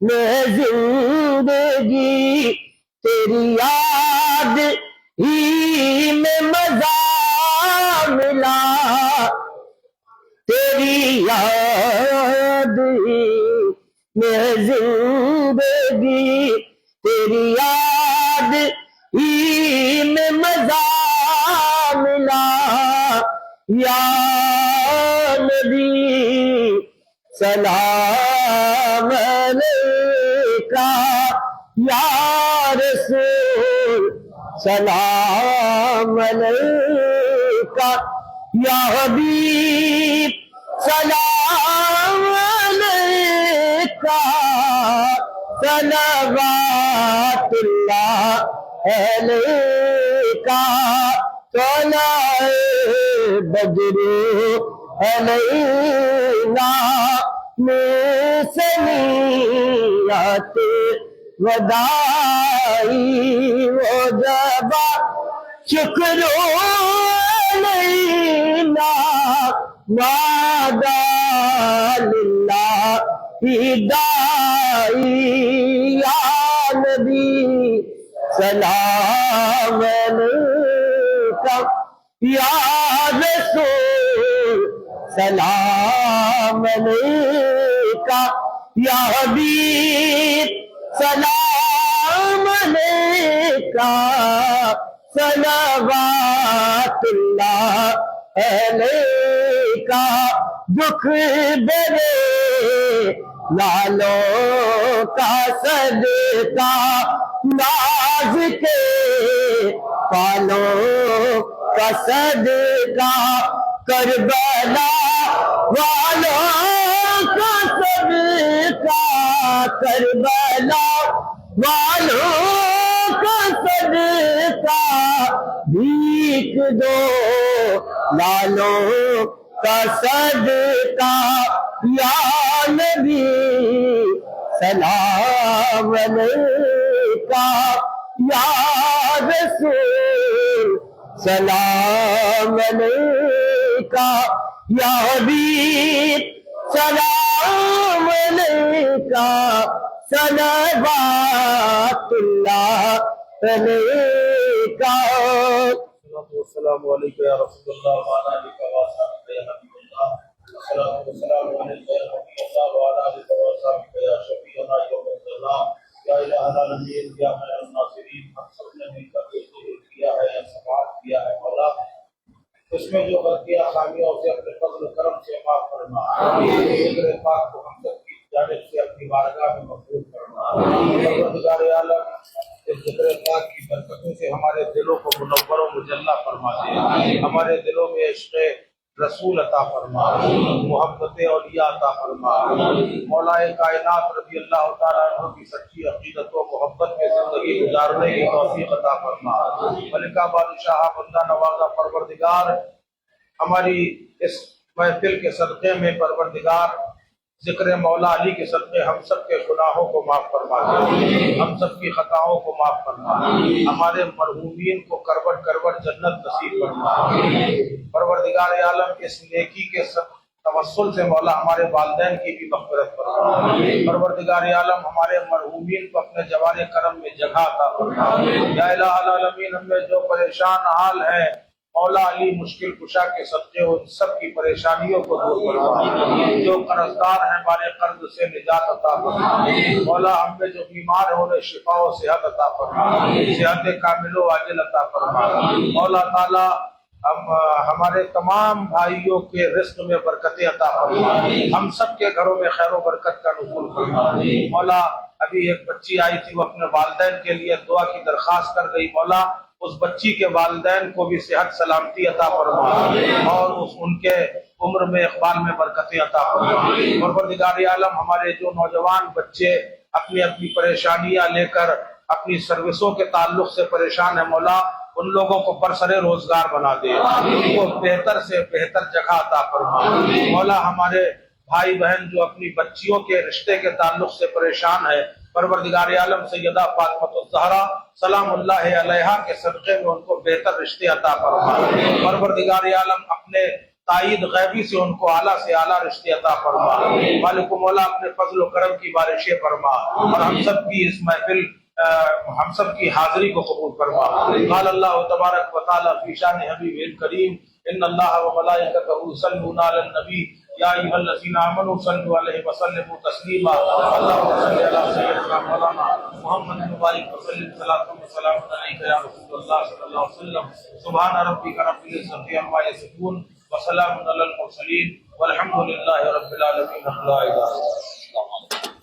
میں زندگی، تیری یاد ہی میں مزہ ملا، تیری یاد ہی میں زندگی، تیری یاد ہی میں مزہ ملا، یا نبی سلام علیکہ، یا رسول سلام علیکہ، یا حبیب سلام علیکہ، صلوات اللہ علیکہ، طلع بدر علینا من ثنیات وداعی وجب شکر علینا ماذا للہ داعی، یا نبی سلام علیکہ، یا رسول سلام علیکہ، یا حبیب سلام علیکہ، صلوات اللہ علیکہ، دکھ برے لالوں کا صدقہ، ناز کے پالوں کا صدقہ، کربلا والوں کا صدقہ، کربلا والوں کا صدقہ، بھیک دو لالوں کا صدقہ، یا نبی سلام علیکہ، یا رسول سلام علیکہ، یا حبیب سلام علیکہ، صلوات اللہ علیکہ۔ السلام علیکم یا رسول اللہ وعلی آلہ وصحبہ یا حبیب اللہ، السلام علیکم یا نبی اللہ وعلی آلہ وصحبہ یا شفیعنا یوم الظلام، یا الہ العالمین یا خیر الناصرین، ہم سب نے مل کر جو ظہور کیا ہے یا سماعت کیا ہے مولا، اس میں جو غلطیاں خامیاں اسے اپنے فضل و کرم سے معاف فرما، ذکر پاک کو ہم سب کی جانب سے اپنی بارگاہ میں مقبول فرما، پروردگار عالم اس ذکر پاک کی برکتوں سے ہمارے دلوں کو منور و مجلہ فرما دے، ہمارے دلوں میں عشق رسول عطا فرما، محبت اولیاء عطا فرما، مولا کائنات رضی اللہ تعالیٰ عنہ کی سچی عقیدت و محبت میں زندگی گزارنے کی توفیق عطا فرما، ملکہ بادشاہ بندہ نوازہ پروردگار، ہماری اس محفل کے صدقے میں پروردگار ذکر مولا علی کے صدقے ہم سب کے گناہوں کو معاف فرما دے، ہم سب کی خطاؤں کو معاف فرما، ہمارے مرحومین کو کروٹ کروٹ جنت نصیب فرما، پروردگار عالم اس نیکی کے توسل سے مولا ہمارے والدین کی بھی مغفرت فرما، پروردگار عالم ہمارے مرحومین کو اپنے جوار کرم میں جگہ عطا فرما، یا الہ العالمین ہم میں جو پریشان حال ہے مولا علی مشکل کشا کے صدقے ان سب کی پریشانیوں کو دور فرما، جو قرضدار ہیں ہمارے قرض سے نجات عطا فرما، مولا ہم میں جو بیمار ہیں انہیں شفا و صحت عطا فرما، صحت کامل و عاجل عطا فرما، مولا تعالی ہمارے تمام بھائیوں کے رزق میں برکتیں عطا فرما، ہم سب کے گھروں میں خیر و برکت کا نزول فرما۔ مولا ابھی ایک بچی آئی تھی، وہ اپنے والدین کے لیے دعا کی درخواست کر گئی، مولا اس بچی کے والدین کو بھی صحت سلامتی عطا فرما اور ان کے عمر میں اقبال میں برکتیں عطا فرما۔ پروردگار عالم ہمارے جو نوجوان بچے اپنی اپنی پریشانیاں لے کر اپنی سروسوں کے تعلق سے پریشان ہیں، مولا ان لوگوں کو برسر روزگار بنا دے، ان کو بہتر سے بہتر جگہ عطا فرما۔ مولا ہمارے بھائی بہن جو اپنی بچیوں کے رشتے کے تعلق سے پریشان ہے، پروردگار عالم سیدہ فاطمہ الزہرا سلام اللہ علیہا کے صدقے میں ان کو بہتر رشتے عطا فرما۔ پروردگار عالم اپنے تائید غیبی سے ان کو اعلیٰ سے اعلیٰ رشتے عطا فرما۔ مالک مولا اپنے فضل و کرم کی بارشیں فرما اور ہم سب کی اس محفل ہم سب کی حاضری کو قبول فرما۔ قال اللہ تبارک و تعالی فی شان حبیبہ الکریم ان اللہ و ملائکتہ یصلون علی النبی یا ایھا الذین آمنوا صلوا علیہ وسلموا تسلیما۔ اللہم صل علی سیدنا مولانا محمد مبارک وسلم صلاۃ و سلام علیک یا رسول اللہ صلی اللہ علیہ وسلم۔ سبحان ربک رب العزۃ عما یصفون وسلام علی المرسلین والحمد للہ رب العالمین۔ لا الہ الا اللہ۔